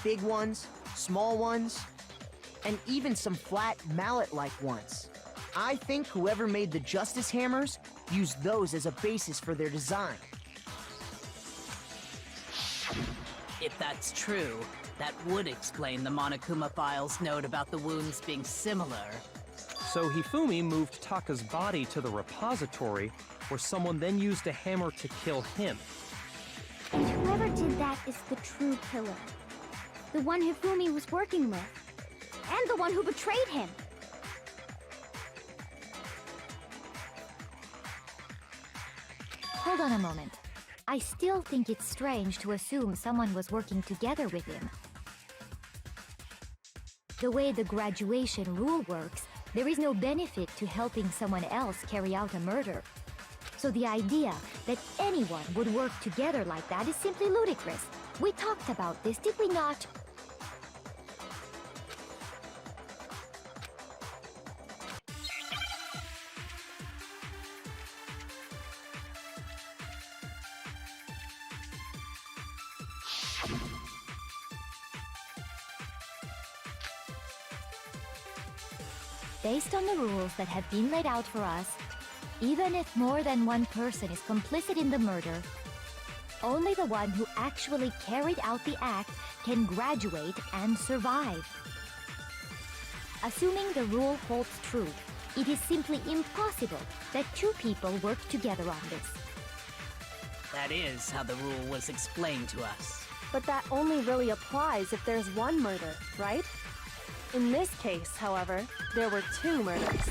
Big ones, small ones, and even some flat mallet-like ones. I think whoever made the Justice Hammers used those as a basis for their design. If that's true, that would explain the Monokuma file's note about the wounds being similar. So Hifumi moved Taka's body to the repository, where someone then used a hammer to kill him. And whoever did that is the true killer. The one Hifumi was working with. And the one who betrayed him. Hold on a moment. I still think it's strange to assume someone was working together with him. The way the graduation rule works, there is no benefit to helping someone else carry out a murder. So the idea that anyone would work together like that is simply ludicrous. We talked about this, did we not? Based on the rules that have been laid out for us, even if more than one person is complicit in the murder, only the one who actually carried out the act can graduate and survive. Assuming the rule holds true, it is simply impossible that two people work together on this. That is how the rule was explained to us. But that only really applies if there's one murder, right? In this case, however, there were two murders.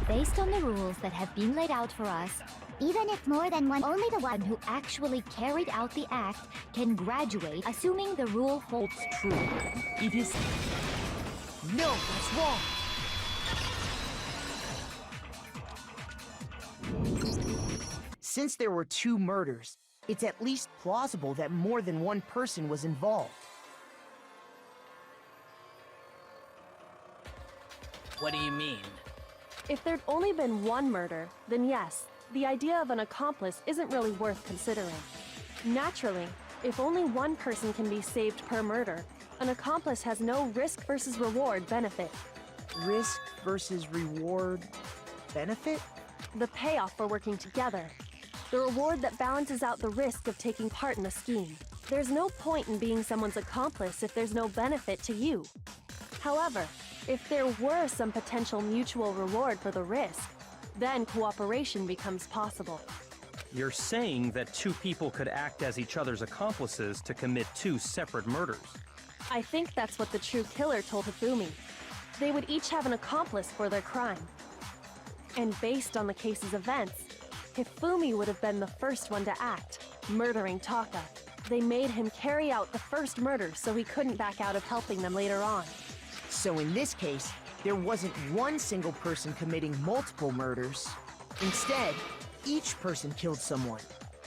Based on the rules that have been laid out for us, Even if more than one, only the one who actually carried out the act can graduate, assuming the rule holds true. It is... No, that's wrong. Since there were two murders, it's at least plausible that more than one person was involved. What do you mean? If there'd only been one murder, then yes, the idea of an accomplice isn't really worth considering. Naturally, if only one person can be saved per murder, an accomplice has no risk versus reward benefit. Risk versus reward benefit? The payoff for working together. The reward that balances out the risk of taking part in a scheme. There's no point in being someone's accomplice if there's no benefit to you. However, if there were some potential mutual reward for the risk, then cooperation becomes possible. You're saying that two people could act as each other's accomplices to commit two separate murders. I think that's what the true killer told Hifumi. They would each have an accomplice for their crime. And based on the case's events, Hifumi would have been the first one to act, murdering Taka. They made him carry out the first murder so he couldn't back out of helping them later on. So in this case, there wasn't one single person committing multiple murders. Instead, each person killed someone,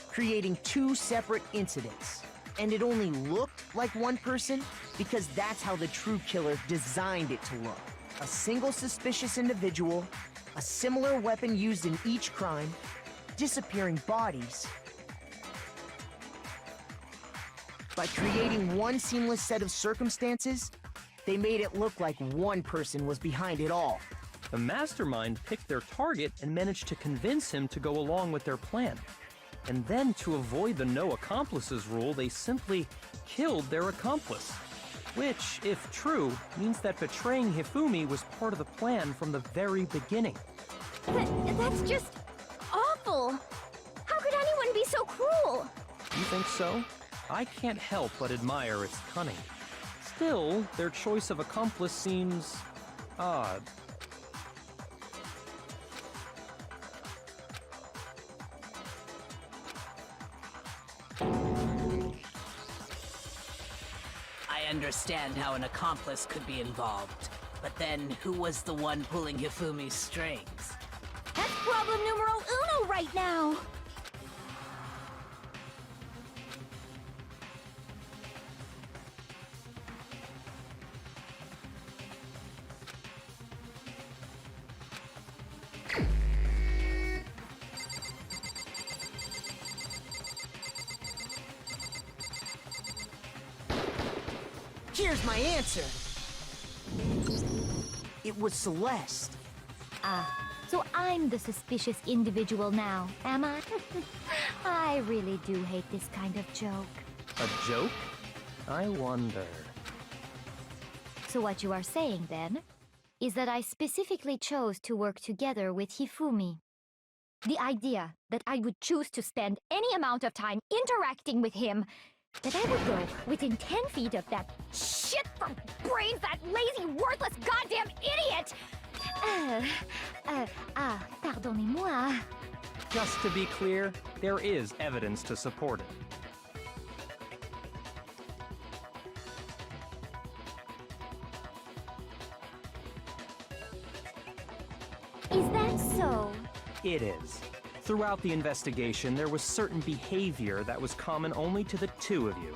creating two separate incidents. And it only looked like one person because that's how the true killer designed it to look. A single suspicious individual, a similar weapon used in each crime, disappearing bodies. By creating one seamless set of circumstances, they made it look like one person was behind it all. The mastermind picked their target and managed to convince him to go along with their plan. And then, to avoid the no accomplices rule, they simply killed their accomplice. Which, if true, means that betraying Hifumi was part of the plan from the very beginning. That's just awful. How could anyone be so cruel? You think so? I can't help but admire its cunning. Still, their choice of accomplice seems odd. I understand how an accomplice could be involved, but then who was the one pulling Hifumi's strings? That's problem numero uno right now. Here's my answer. It was Celeste. So I'm the suspicious individual now, am I? I really do hate this kind of joke. A joke? I wonder. So what you are saying, then, is that I specifically chose to work together with Hifumi. The idea that I would choose to spend any amount of time interacting with him, that I would go within 10 feet of that shit for brains, that lazy, worthless, goddamn idiot! Pardonnez-moi. Just to be clear, there is evidence to support it. Is that so? It is. Throughout the investigation, there was certain behavior that was common only to the two of you.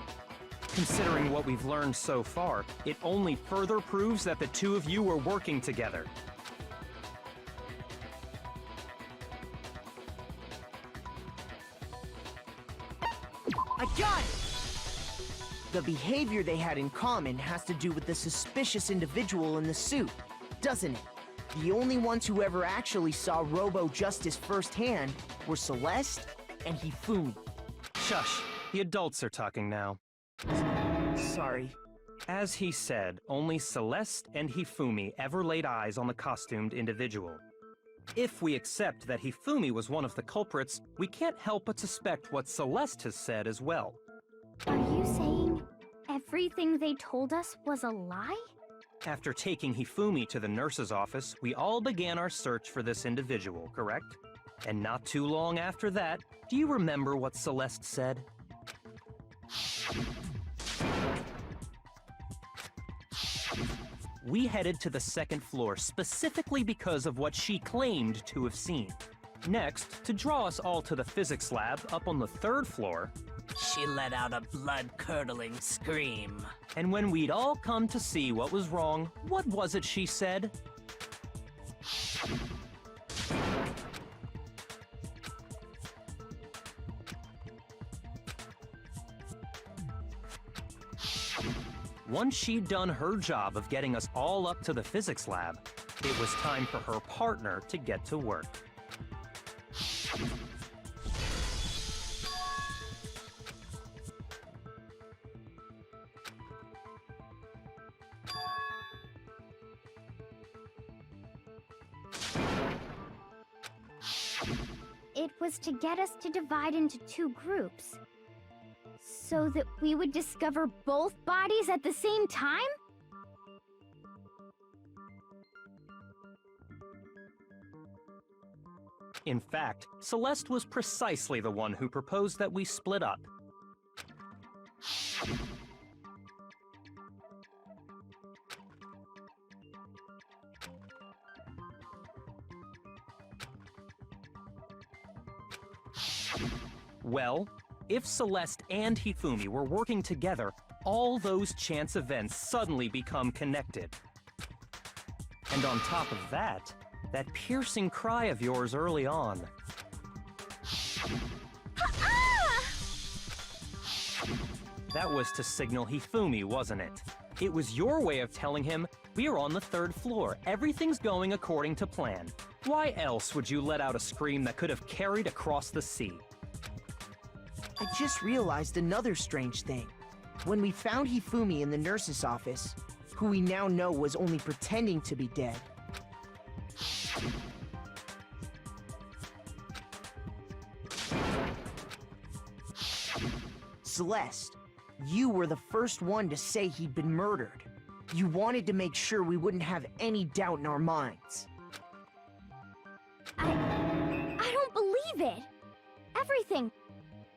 Considering what we've learned so far, it only further proves that the two of you were working together. I got it! The behavior they had in common has to do with the suspicious individual in the suit, doesn't it? The only ones who ever actually saw Robo-Justice firsthand were Celeste and Hifumi. Shush, the adults are talking now. Sorry. As he said, only Celeste and Hifumi ever laid eyes on the costumed individual. If we accept that Hifumi was one of the culprits, we can't help but suspect what Celeste has said as well. Are you saying everything they told us was a lie? After taking Hifumi to the nurse's office, we all began our search for this individual, correct? And not too long after that, do you remember what Celeste said? We headed to the second floor specifically because of what she claimed to have seen. Next, to draw us all to the physics lab up on the third floor, She let out a blood-curdling scream. and when we'd all come to see what was wrong, what was it she said? Once she'd done her job of getting us all up to the physics lab, it was time for her partner to get to work. It was to get us to divide into two groups. So that we would discover both bodies at the same time? In fact, Celeste was precisely the one who proposed that we split up. Well, if Celeste and Hifumi were working together, all those chance events suddenly become connected. And on top of that, that piercing cry of yours early on. That was to signal Hifumi, wasn't it? It was your way of telling him, we're on the third floor, everything's going according to plan. Why else would you let out a scream that could have carried across the sea? I just realized another strange thing. When we found Hifumi in the nurse's office, who we now know was only pretending to be dead, Celeste, you were the first one to say he'd been murdered. You wanted to make sure we wouldn't have any doubt in our minds. I don't believe it. Everything.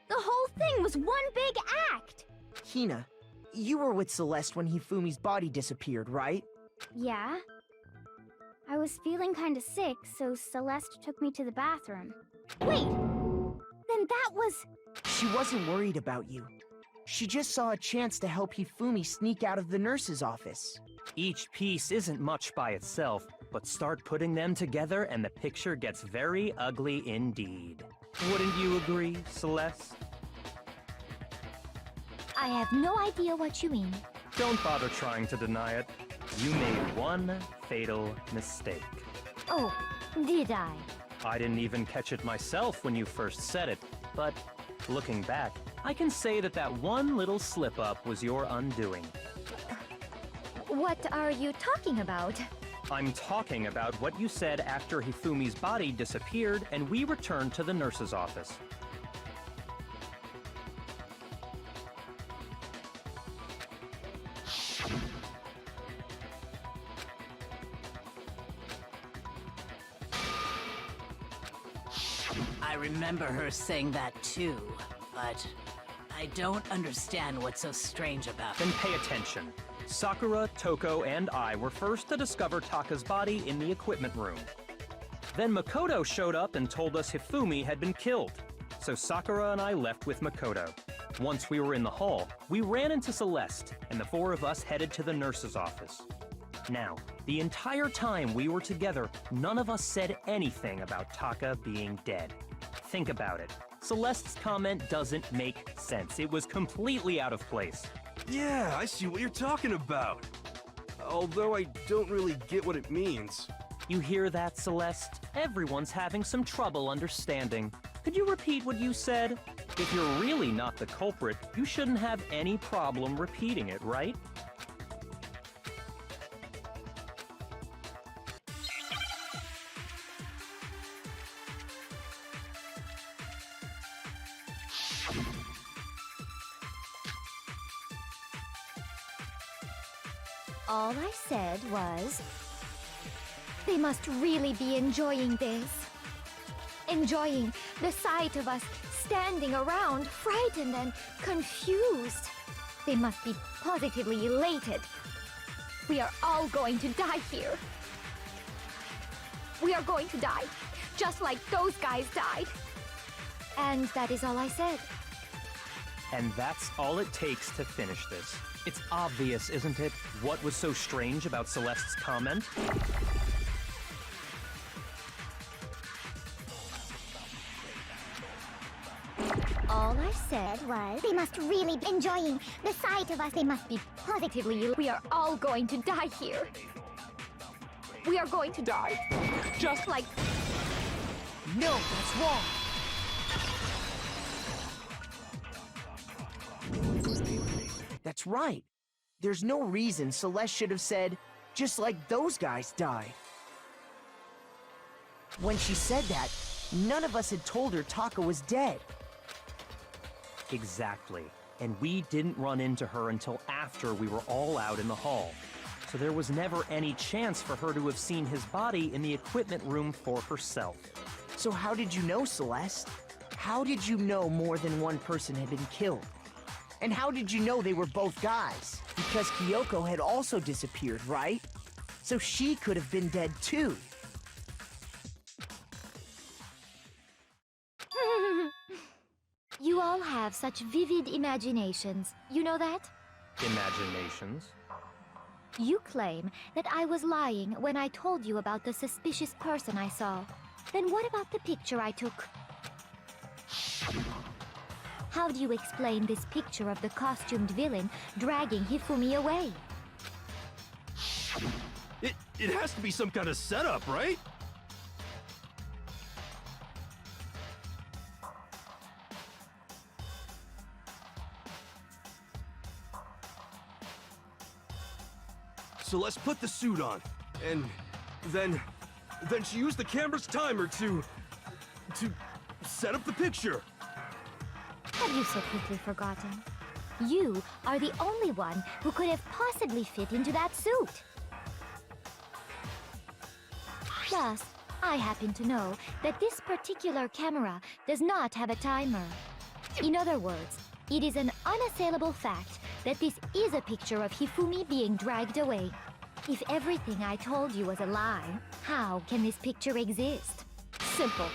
The whole thing was one big act. Hina, you were with Celeste when Hifumi's body disappeared, right? Yeah. I was feeling kinda sick, so Celeste took me to the bathroom. Wait! Then that was... She wasn't worried about you. She just saw a chance to help Hifumi sneak out of the nurse's office. Each piece isn't much by itself, but start putting them together and the picture gets very ugly indeed. Wouldn't you agree, Celeste? I have no idea what you mean. Don't bother trying to deny it. You made one fatal mistake. Oh, did I? I didn't even catch it myself when you first said it, but looking back, I can say that that one little slip-up was your undoing. What are you talking about? I'm talking about what you said after Hifumi's body disappeared and we returned to the nurse's office. I remember her saying that too, but I don't understand what's so strange about it. Then pay attention. Sakura, Toko, and I were first to discover Taka's body in the equipment room. Then Makoto showed up and told us Hifumi had been killed. So Sakura and I left with Makoto. Once we were in the hall, we ran into Celeste, and the four of us headed to the nurse's office. Now, the entire time we were together, none of us said anything about Taka being dead. Think about it. Celeste's comment doesn't make sense. It was completely out of place. Yeah, I see what you're talking about. Although I don't really get what it means. You hear that, Celeste? Everyone's having some trouble understanding. Could you repeat what you said? If you're really not the culprit, you shouldn't have any problem repeating it, right? All I said was... They must really be enjoying this. Enjoying the sight of us standing around, frightened and confused. They must be positively elated. We are all going to die here. We are going to die, just like those guys died. And that is all I said. And that's all it takes to finish this. It's obvious, isn't it, what was so strange about Celeste's comment? All I said was, they must really be enjoying the sight of us. They must be Positively, we are all going to die here. We are going to die, just like... No, that's wrong. That's right. There's no reason Celeste should have said, just like those guys died. When she said that, none of us had told her Taka was dead. Exactly. And we didn't run into her until after we were all out in the hall. So there was never any chance for her to have seen his body in the equipment room for herself. So how did you know, Celeste? How did you know more than one person had been killed? And how did you know they were both guys? Because Kyoko had also disappeared, right? So she could have been dead too. You all have such vivid imaginations. You know that? Imaginations? You claim that I was lying when I told you about the suspicious person I saw. Then what about the picture I took? How do you explain this picture of the costumed villain dragging Hifumi away? It has to be some kind of setup, right? So let's put the suit on, and then she used the camera's timer to set up the picture. Have you so quickly forgotten? You are the only one who could have possibly fit into that suit. Plus, I happen to know that this particular camera does not have a timer. In other words, it is an unassailable fact that this is a picture of Hifumi being dragged away. If everything I told you was a lie, how can this picture exist? Simple.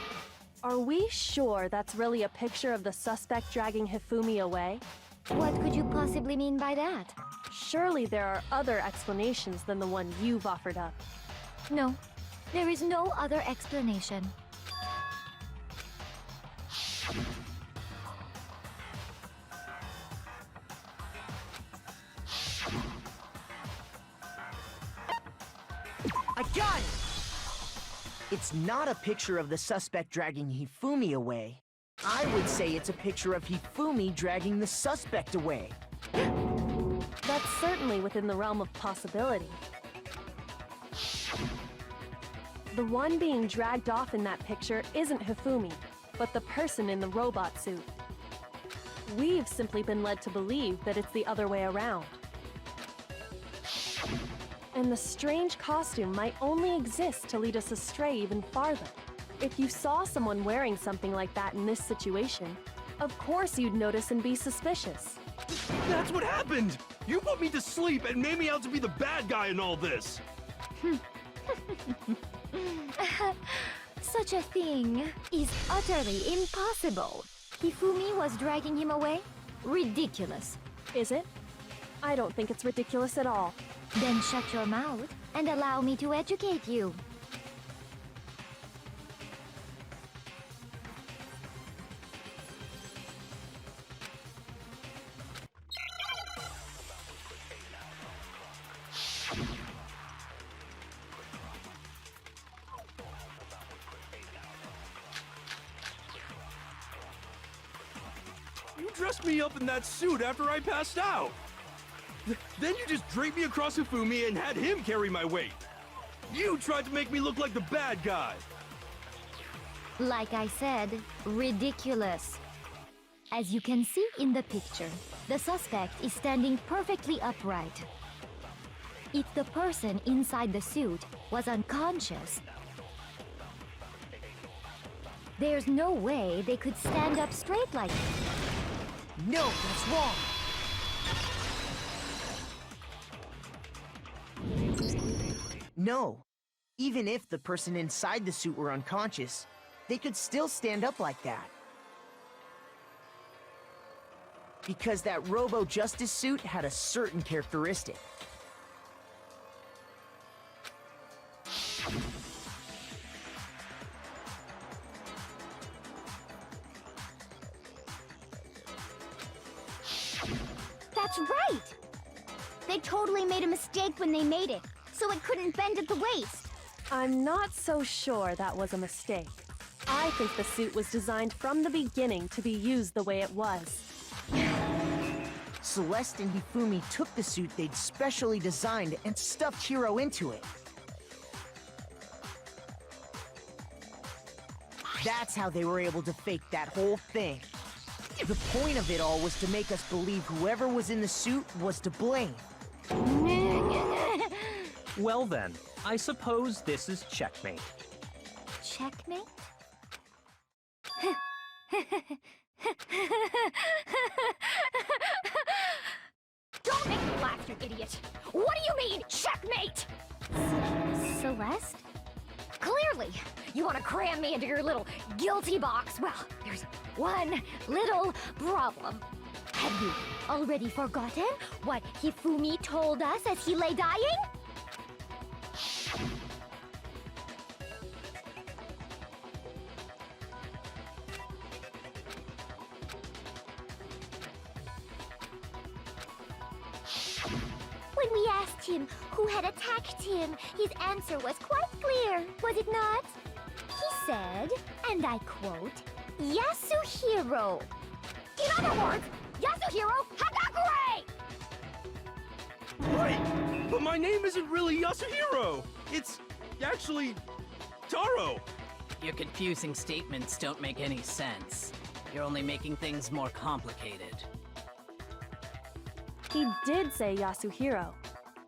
Are we sure that's really a picture of the suspect dragging Hifumi away? What could you possibly mean by that? Surely there are other explanations than the one you've offered up. No, there is no other explanation. I got it! It's not a picture of the suspect dragging Hifumi away. I would say it's a picture of Hifumi dragging the suspect away. That's certainly within the realm of possibility. The one being dragged off in that picture isn't Hifumi, but the person in the robot suit. We've simply been led to believe that it's the other way around. And the strange costume might only exist to lead us astray even farther. If you saw someone wearing something like that in this situation, of course you'd notice and be suspicious. That's what happened! You put me to sleep and made me out to be the bad guy in all this! Such a thing is utterly impossible. Hifumi was dragging him away? Ridiculous. Is it? I don't think it's ridiculous at all. Then shut your mouth and allow me to educate you. You dressed me up in that suit after I passed out! Then you just draped me across Hifumi and had him carry my weight! You tried to make me look like the bad guy! Like I said, ridiculous. As you can see in the picture, the suspect is standing perfectly upright. If the person inside the suit was unconscious, there's no way they could stand up straight like that. No, that's wrong. No. Even if the person inside the suit were unconscious, they could still stand up like that. Because that Robo-Justice suit had a certain characteristic. That's right! They totally made a mistake when they made it, so it couldn't bend at the waist. I'm not so sure that was a mistake. I think the suit was designed from the beginning to be used the way it was. Celeste and Hifumi took the suit they'd specially designed and stuffed Hiro into it. That's how they were able to fake that whole thing. The point of it all was to make us believe whoever was in the suit was to blame. Well then, I suppose this is checkmate. Checkmate? Don't make me laugh, you idiot! What do you mean, checkmate? Celeste? Clearly, you want to cram me into your little guilty box. Well, there's one little problem. Have you already forgotten what Hifumi told us as he lay dying? When we asked him who had attacked him, his answer was quite clear, was it not? He said, and I quote, Yasuhiro. In other words, Yasuhiro Hagakure! Wait! But my name isn't really Yasuhiro! It's actually Taro! Your confusing statements don't make any sense. You're only making things more complicated. He did say Yasuhiro,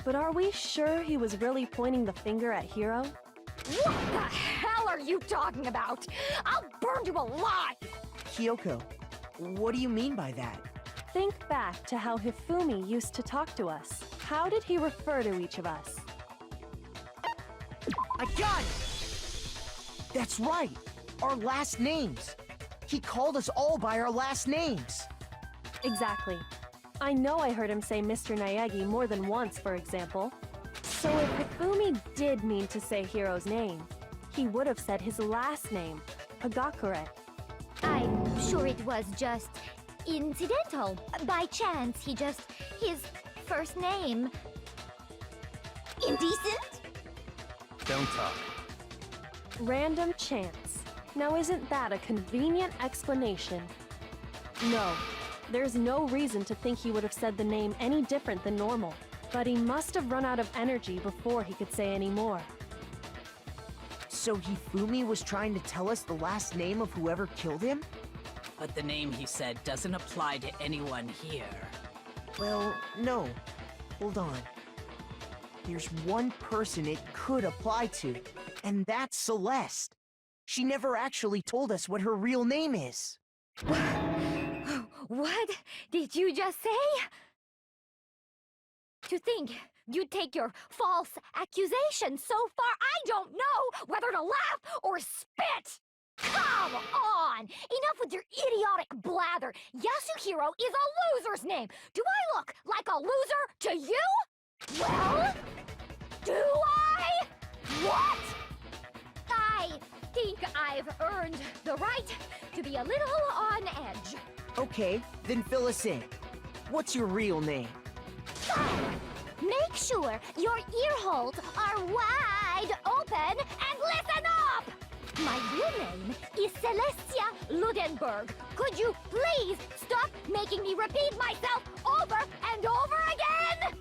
but are we sure he was really pointing the finger at Hiro? What the hell are you talking about? I'll burn you alive! Kyoko, what do you mean by that? Think back to how Hifumi used to talk to us. How did he refer to each of us? I got it! That's right! Our last names! He called us all by our last names! Exactly. I know I heard him say Mr. Naegi more than once, for example. So if Hifumi did mean to say Hiro's name, he would have said his last name, Hagakure. I'm sure it was just incidental. By chance, his first name. Indecent? Don't talk. Random chance. Now isn't that a convenient explanation? No, there's no reason to think he would have said the name any different than normal. But he must have run out of energy before he could say any more. So Hifumi was trying to tell us the last name of whoever killed him? But the name he said doesn't apply to anyone here. Well, no. Hold on. There's one person it could apply to, and that's Celeste. She never actually told us what her real name is. What did you just say? To think you'd take your false accusation so far, I don't know whether to laugh or spit! Come on! Enough with your idiotic blather! Yasuhiro is a loser's name! Do I look like a loser to you? Well, do I? What? I think I've earned the right to be a little on edge. Okay, then fill us in. What's your real name? Make sure your ear holes are wide open and listen up! My real name is Celestia Ludenberg. Could you please stop making me repeat myself over and over again?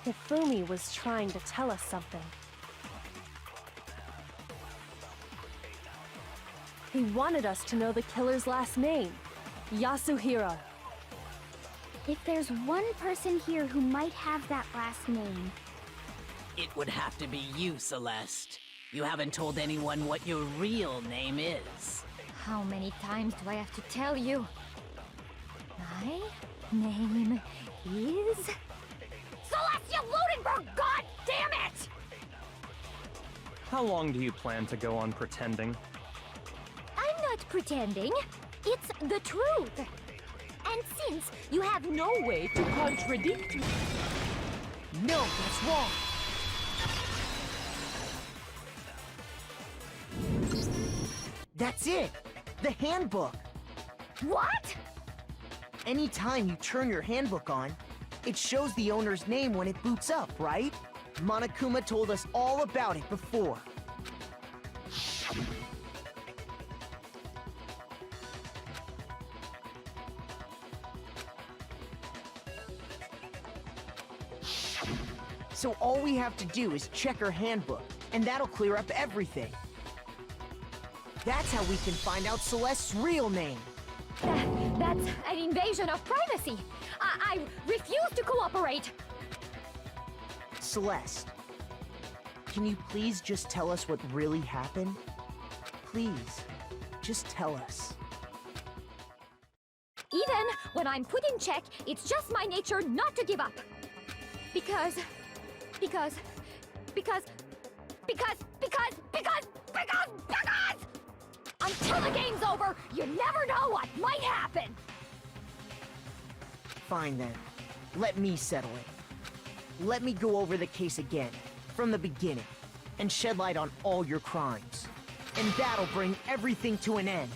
Hifumi was trying to tell us something. He wanted us to know the killer's last name, Yasuhiro. If there's one person here who might have that last name, It would have to be you, Celeste. You haven't told anyone what your real name is. How many times do I have to tell you? My name is... Celestia Ludenberg! God damn it! How long do you plan to go on pretending? I'm not pretending. It's the truth. And since you have no way to contradict me... No, that's wrong! That's it! The handbook! What? Anytime you turn your handbook on, it shows the owner's name when it boots up, right? Monokuma told us all about it before. So all we have to do is check her handbook, and that'll clear up everything. That's how we can find out Celeste's real name. That's an invasion of privacy. I refuse to cooperate. Celeste, can you please just tell us what really happened? Please, just tell us. Even when I'm put in check, it's just my nature not to give up. Because until the game's over, you never know what might happen. Fine then. Let me settle it. Let me go over the case again, from the beginning, and shed light on all your crimes. And that'll bring everything to an end.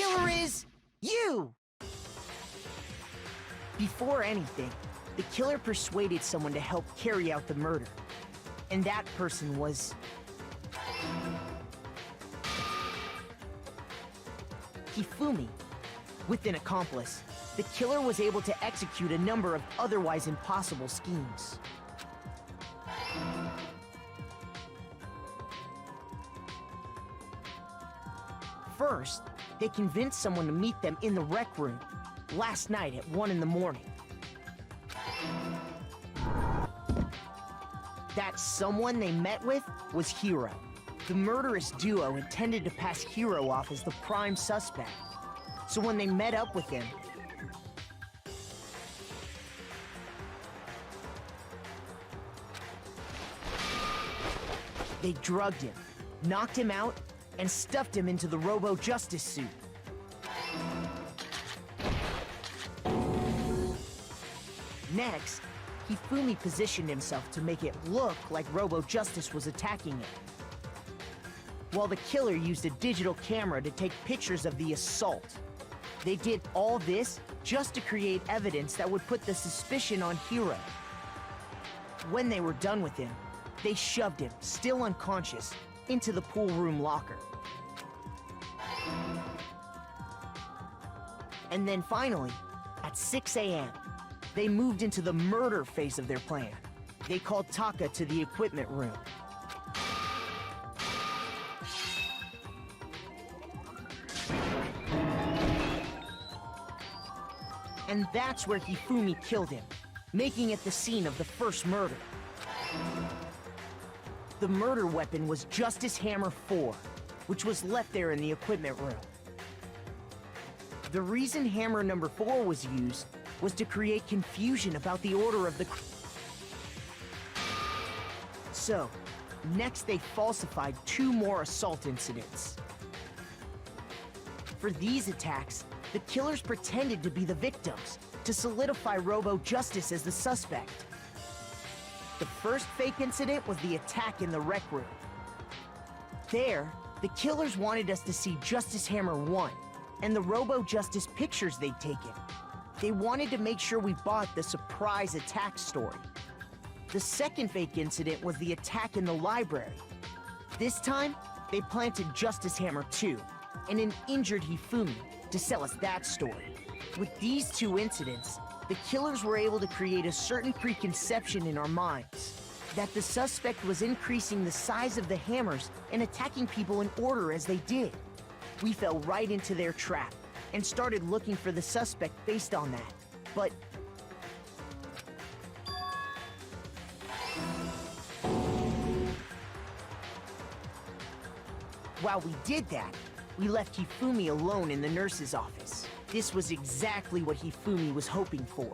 killer is you! Before anything, the killer persuaded someone to help carry out the murder. And that person was... Hifumi. With an accomplice, the killer was able to execute a number of otherwise impossible schemes. First, they convinced someone to meet them in the rec room last night at 1 in the morning. That someone they met with was Hiro. The murderous duo intended to pass Hiro off as the prime suspect. So when they met up with him, they drugged him, knocked him out, and stuffed him into the Robo-Justice suit. Next, Hifumi positioned himself to make it look like Robo-Justice was attacking him, while the killer used a digital camera to take pictures of the assault. They did all this just to create evidence that would put the suspicion on Hiro. When they were done with him, they shoved him, still unconscious, into the pool room locker. And then finally, at 6 a.m., they moved into the murder phase of their plan. They called Taka to the equipment room. And that's where Hifumi killed him, making it the scene of the first murder. The murder weapon was Justice Hammer 4, which was left there in the equipment room. The reason Hammer number 4 was used was to create confusion about the order of the... So, next they falsified 2 more assault incidents. For these attacks, the killers pretended to be the victims, to solidify Robo-Justice as the suspect. The first fake incident was the attack in the rec room. There, the killers wanted us to see Justice Hammer 1, and the Robo-Justice pictures they'd taken. They wanted to make sure we bought the surprise attack story. The second fake incident was the attack in the library. This time, they planted Justice Hammer 2, and an injured Hifumi, to sell us that story. With these 2 incidents, the killers were able to create a certain preconception in our minds that the suspect was increasing the size of the hammers and attacking people in order as they did. We fell right into their trap and started looking for the suspect based on that. But while we did that, we left Hifumi alone in the nurse's office. This was exactly what Hifumi was hoping for.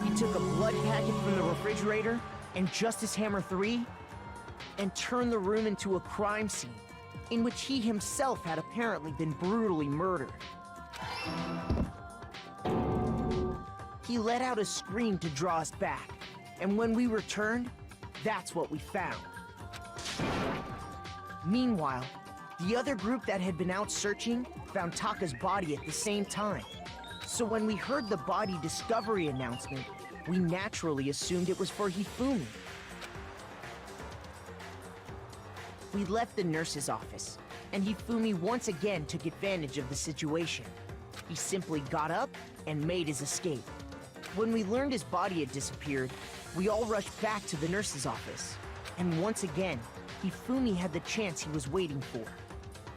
He took a blood packet from the refrigerator and Justice Hammer 3 and turned the room into a crime scene in which he himself had apparently been brutally murdered. He let out a scream to draw us back, and when we returned, that's what we found. Meanwhile, the other group that had been out searching found Taka's body at the same time. So when we heard the body discovery announcement, we naturally assumed it was for Hifumi. We left the nurse's office, and Hifumi once again took advantage of the situation. He simply got up and made his escape. When we learned his body had disappeared, we all rushed back to the nurse's office. And once again, Hifumi had the chance he was waiting for.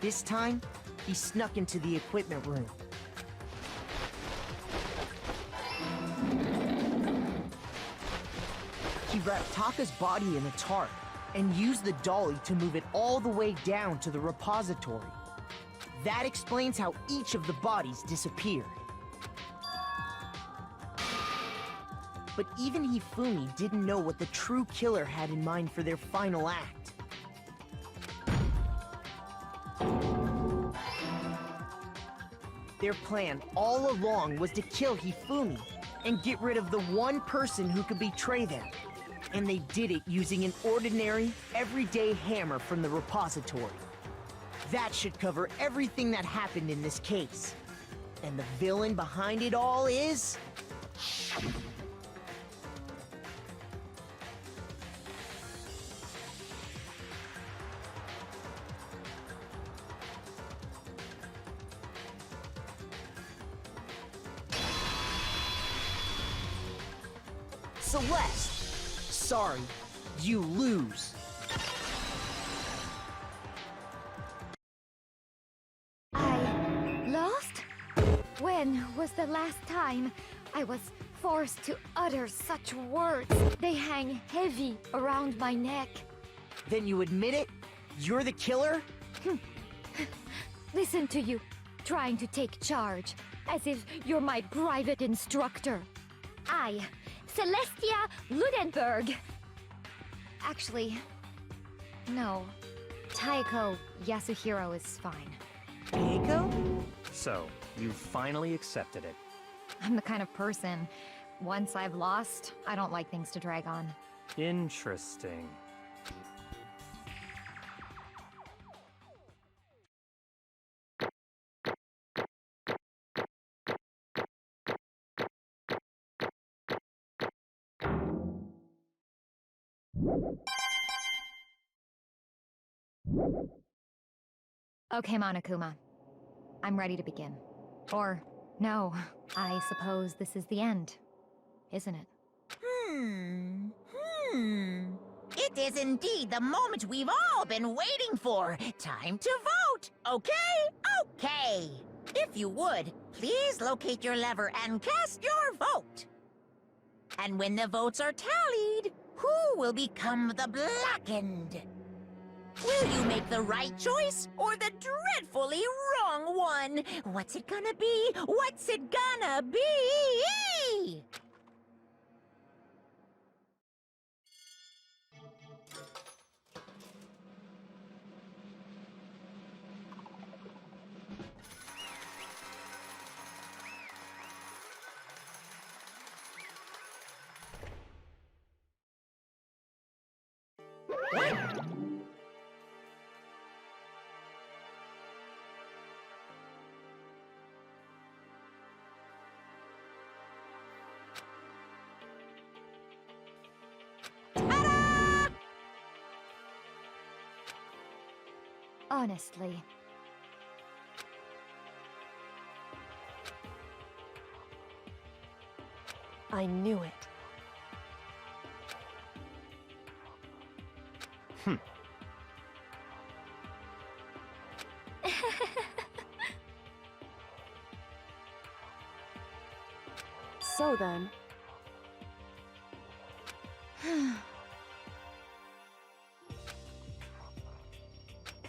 This time, he snuck into the equipment room. He wrapped Taka's body in a tarp and used the dolly to move it all the way down to the repository. That explains how each of the bodies disappeared. But even Hifumi didn't know what the true killer had in mind for their final act. Their plan all along was to kill Hifumi and get rid of the one person who could betray them. And they did it using an ordinary, everyday hammer from the repository. That should cover everything that happened in this case. And the villain behind it all is... Celeste! Sorry, you lose. I lost? When was the last time I was forced to utter such words? They hang heavy around my neck. Then you admit it? You're the killer? Listen to you, trying to take charge, as if you're my private instructor. I, Celestia Ludenberg. Actually, no. Taiko Yasuhiro is fine. Keiko? So, you finally accepted it. I'm the kind of person, once I've lost, I don't like things to drag on. Interesting. Okay, Monokuma. I'm ready to begin. Or, no, I suppose this is the end, isn't it? It is indeed the moment we've all been waiting for. Time to vote. Okay. If you would, please locate your lever and cast your vote. And when the votes are tallied, who will become the Blackened? Will you make the right choice or the dreadfully wrong one? What's it gonna be? What's it gonna be? Honestly. I knew it. So then...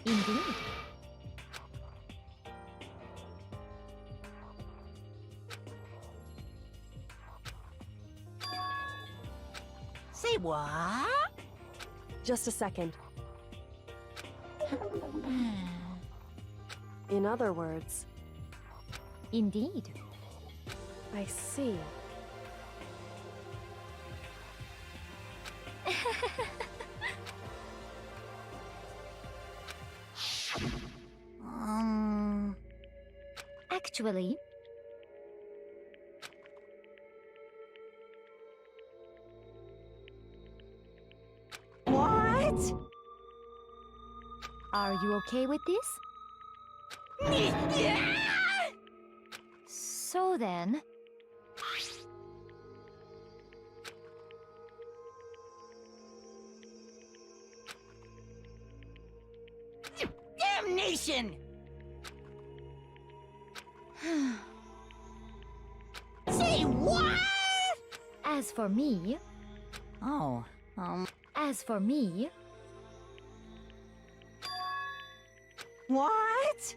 Indeed. Say what? Just a second. In other words, Indeed. I see. Actually, What? are you okay with this? So then, Damnation! Say what? as for me, Oh, as for me, What?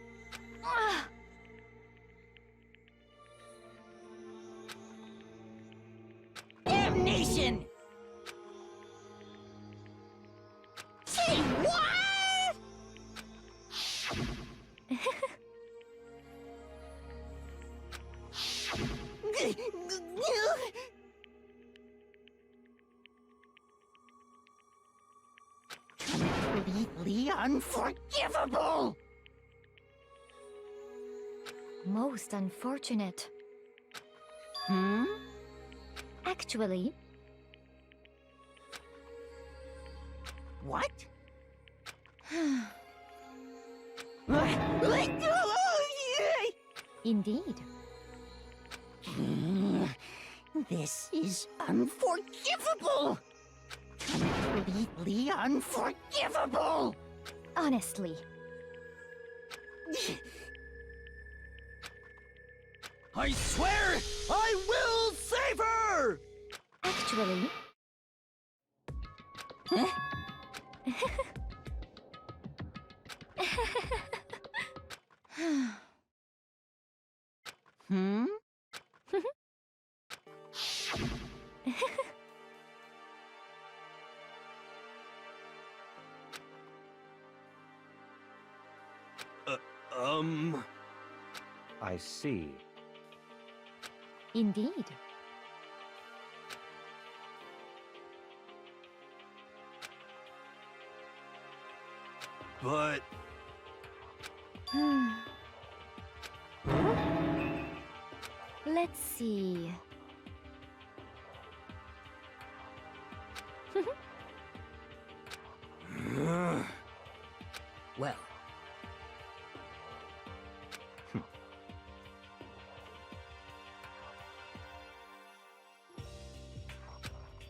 damnation! Say what? Completely unforgivable! Most unfortunate. Hmm? Actually, What? indeed. This is unforgivable! Completely unforgivable! Honestly. I swear, I will save her! Actually, Hmm? I see. indeed. But Let's see. Well,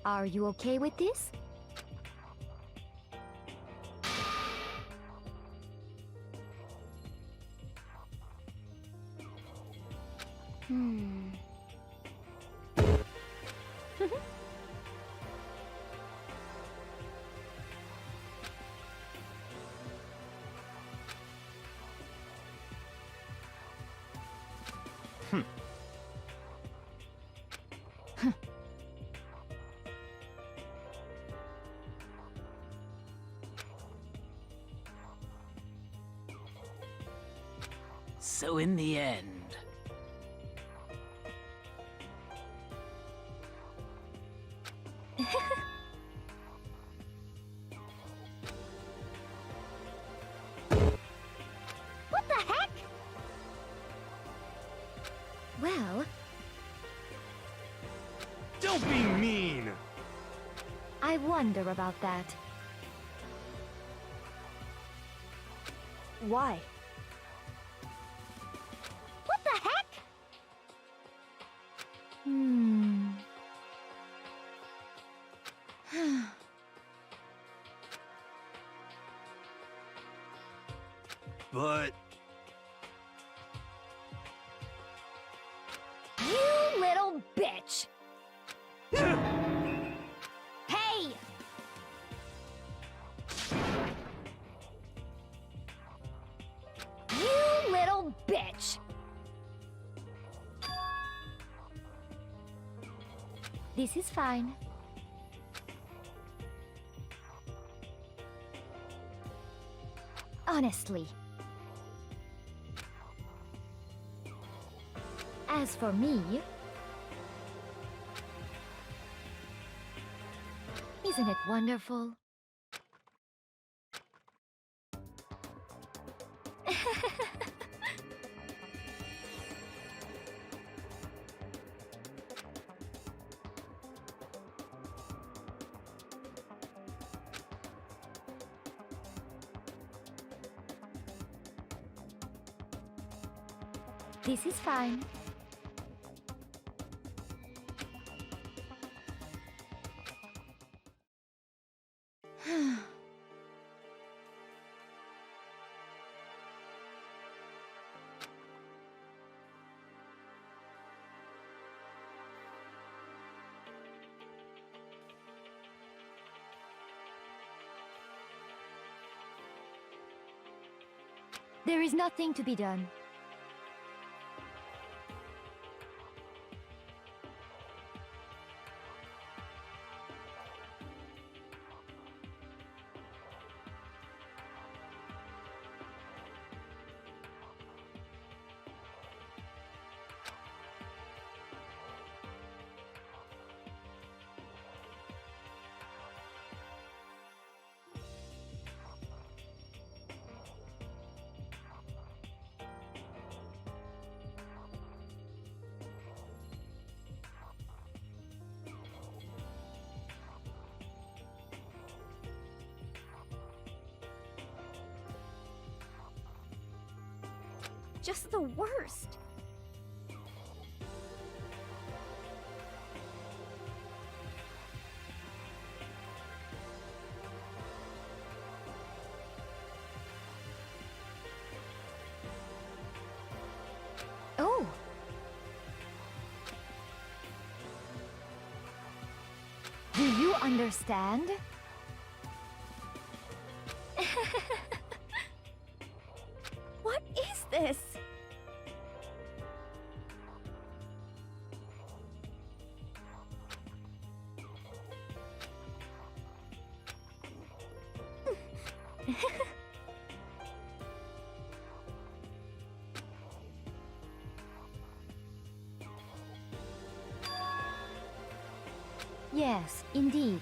Are you okay with this? so in the end, What the heck? Well, don't be mean! I wonder about that. Why? What the heck? Hmm. But You little bitch! Hey! You little bitch! This is fine. Honestly. As for me, isn't it wonderful? This is fine. There is nothing to be done. just the worst. Oh! Do you understand? What is this? Yes, indeed.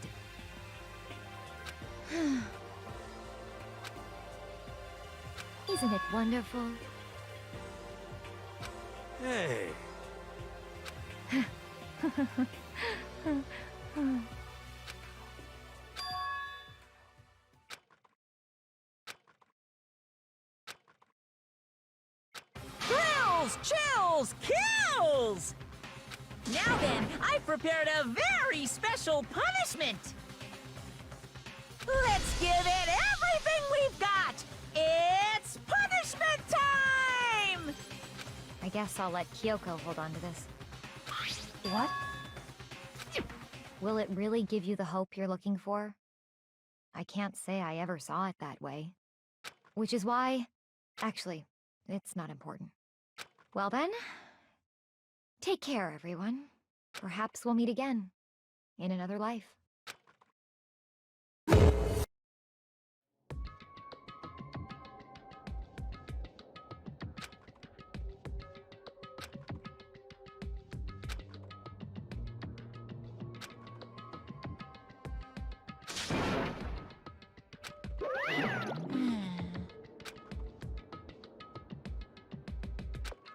Isn't it wonderful? Hey, Thrills, chills, kills! Now then, I've prepared a very special punishment! Let's give it everything we've got! It's punishment time! I guess I'll let Kyoko hold on to this. What? Will it really give you the hope you're looking for? I can't say I ever saw it that way. Which is why... Actually, it's not important. Well then, take care, everyone. Perhaps we'll meet again. In another life.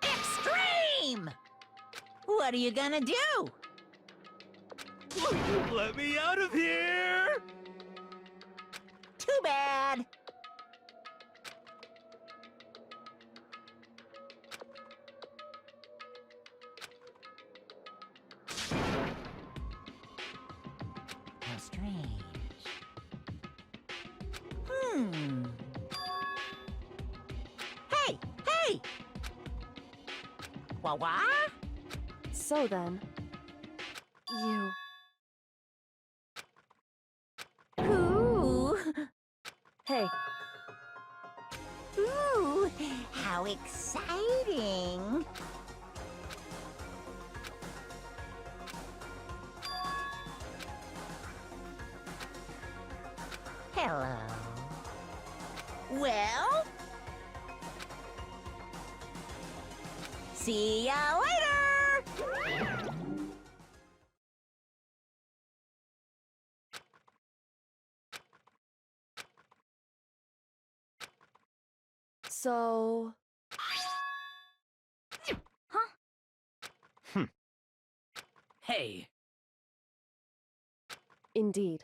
Extreme! What are you gonna do? let me out of here! Too bad. How strange. Hey! Hey! Wah-wah? So then, you... Ooh! Hey, Ooh! How exciting! Hello. Well? See ya later! so... Hey, Indeed.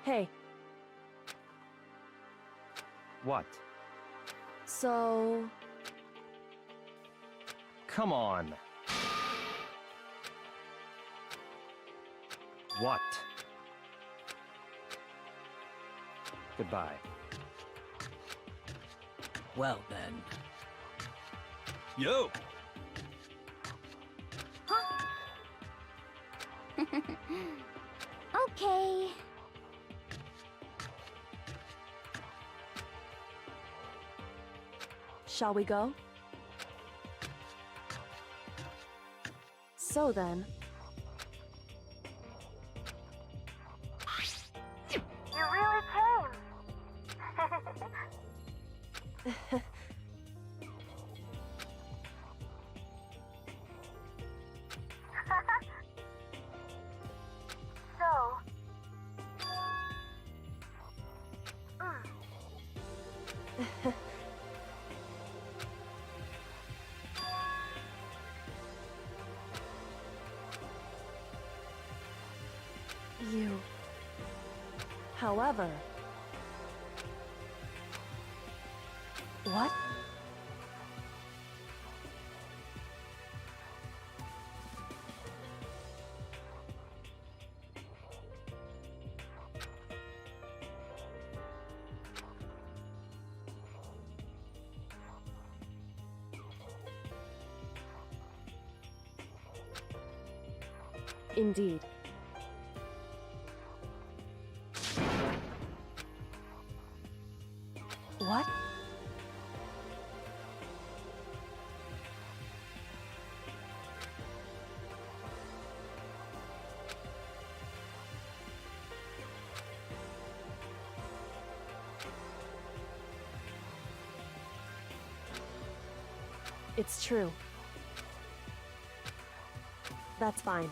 Hey, What? so... Come on. What? Goodbye. well then. Yo! Okay. Shall we go? So then... You really came. So... You... However... What? Indeed. What? It's true. That's fine.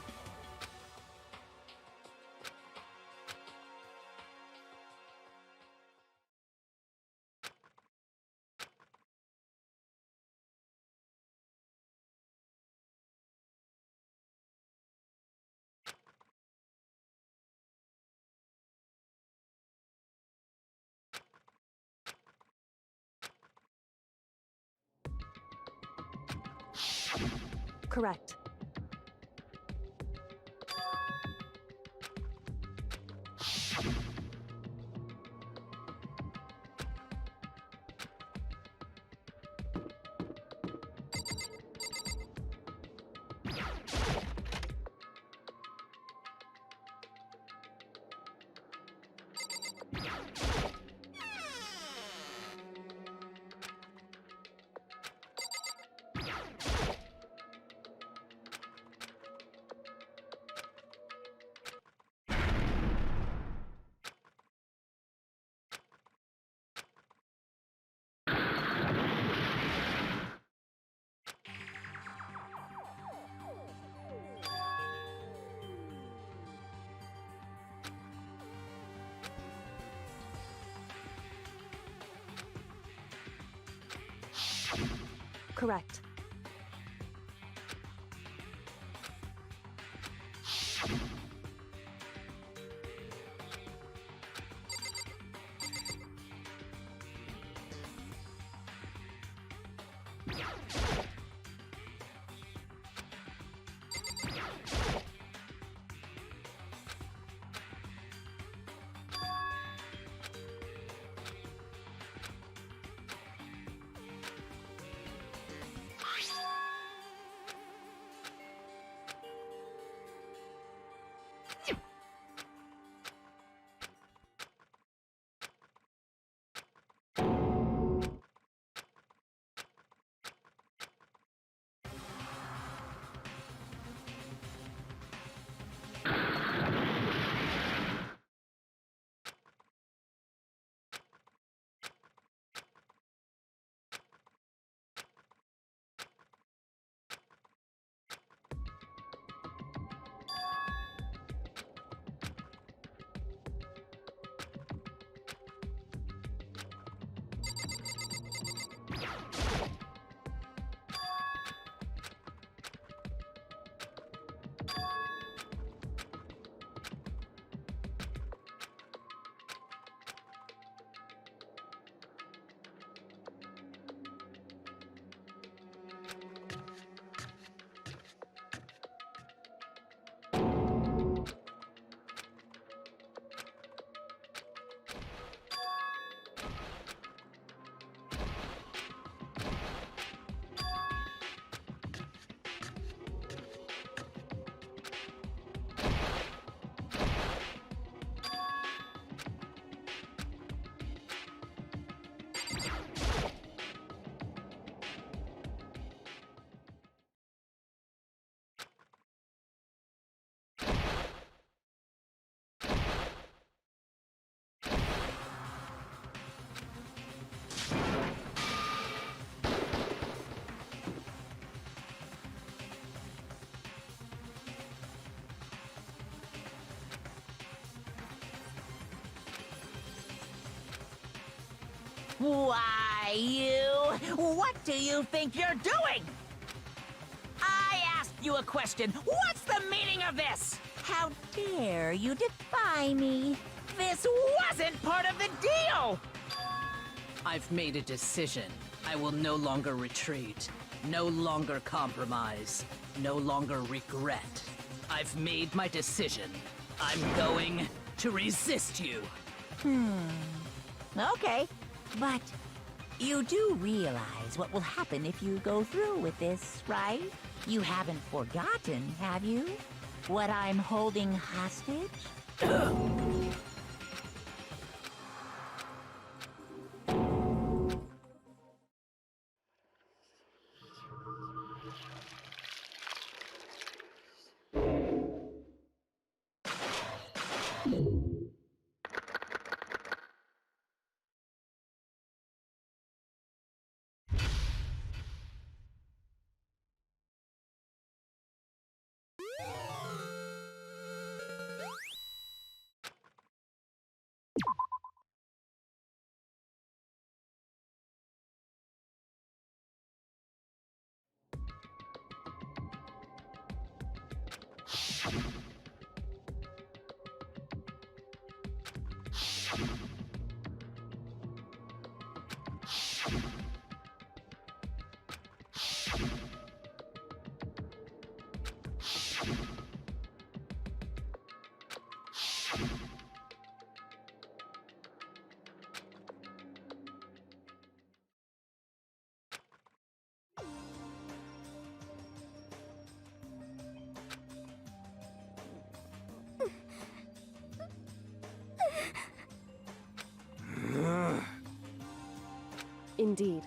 Correct. Correct. Why, you... What do you think you're doing? I asked you a question. What's the meaning of this? How dare you defy me? This wasn't part of the deal! I've made a decision. I will no longer retreat, no longer compromise, no longer regret. I've made my decision. I'm going to resist you. Okay, but you do realize what will happen if you go through with this, right? You haven't forgotten, have you? What I'm holding hostage? Indeed.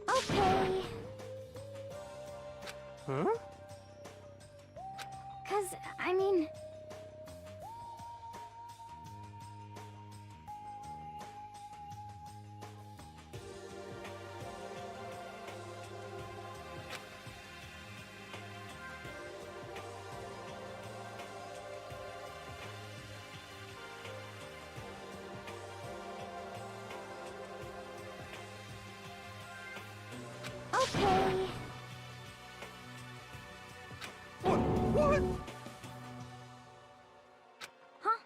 Okay. Huh? 'Cause, I mean... Okay. What? Huh?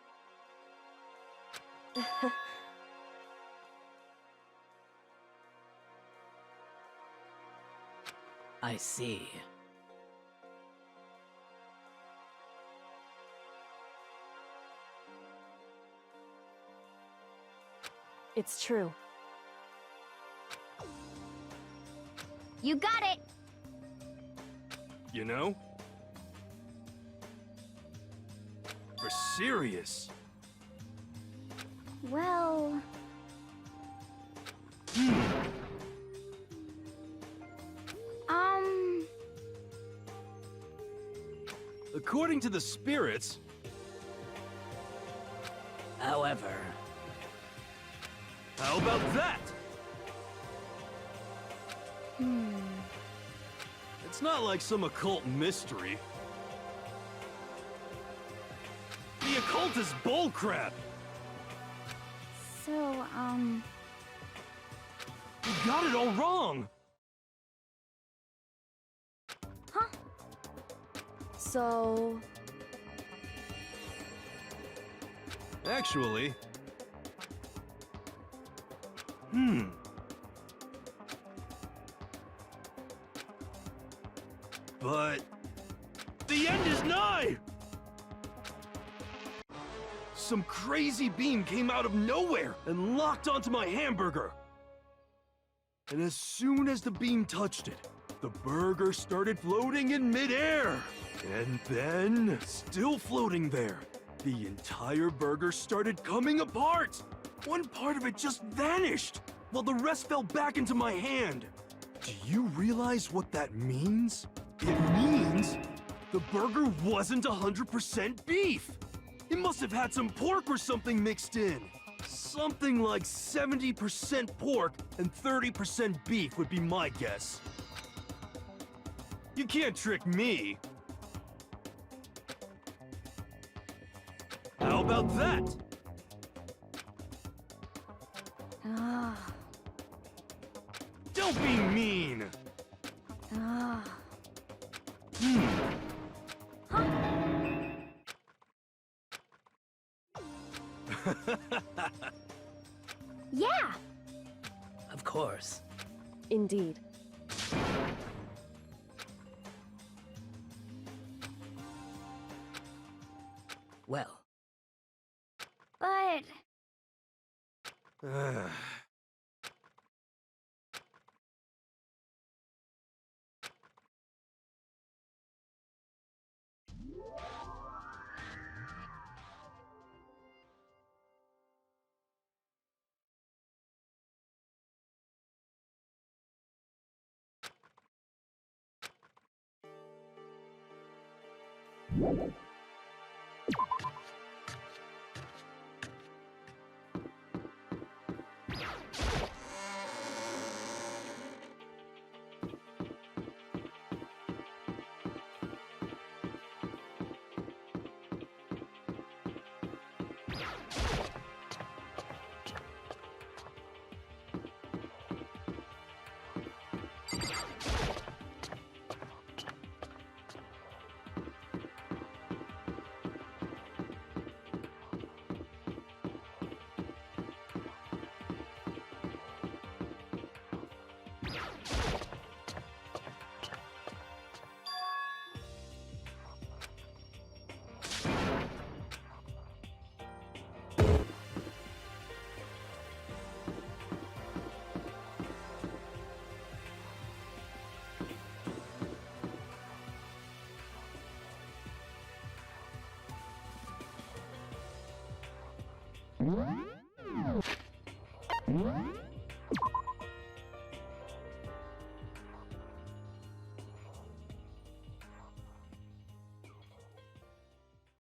I see. It's true. You got it! You know? We're serious. Well... According to the spirits... However, How about that? It's not like some occult mystery. The occult is bullcrap! So, You got it all wrong! Huh? So... Actually... But... the end is nigh! Some crazy beam came out of nowhere and locked onto my hamburger. And as soon as the beam touched it, the burger started floating in midair. And then, still floating there, the entire burger started coming apart. One part of it just vanished, while the rest fell back into my hand. Do you realize what that means? It means the burger wasn't 100% beef. It must have had some pork or something mixed in. Something like 70% pork and 30% beef would be my guess. You can't trick me. How about that? Don't be mean! Yeah! Of course. Indeed. Well, But... What?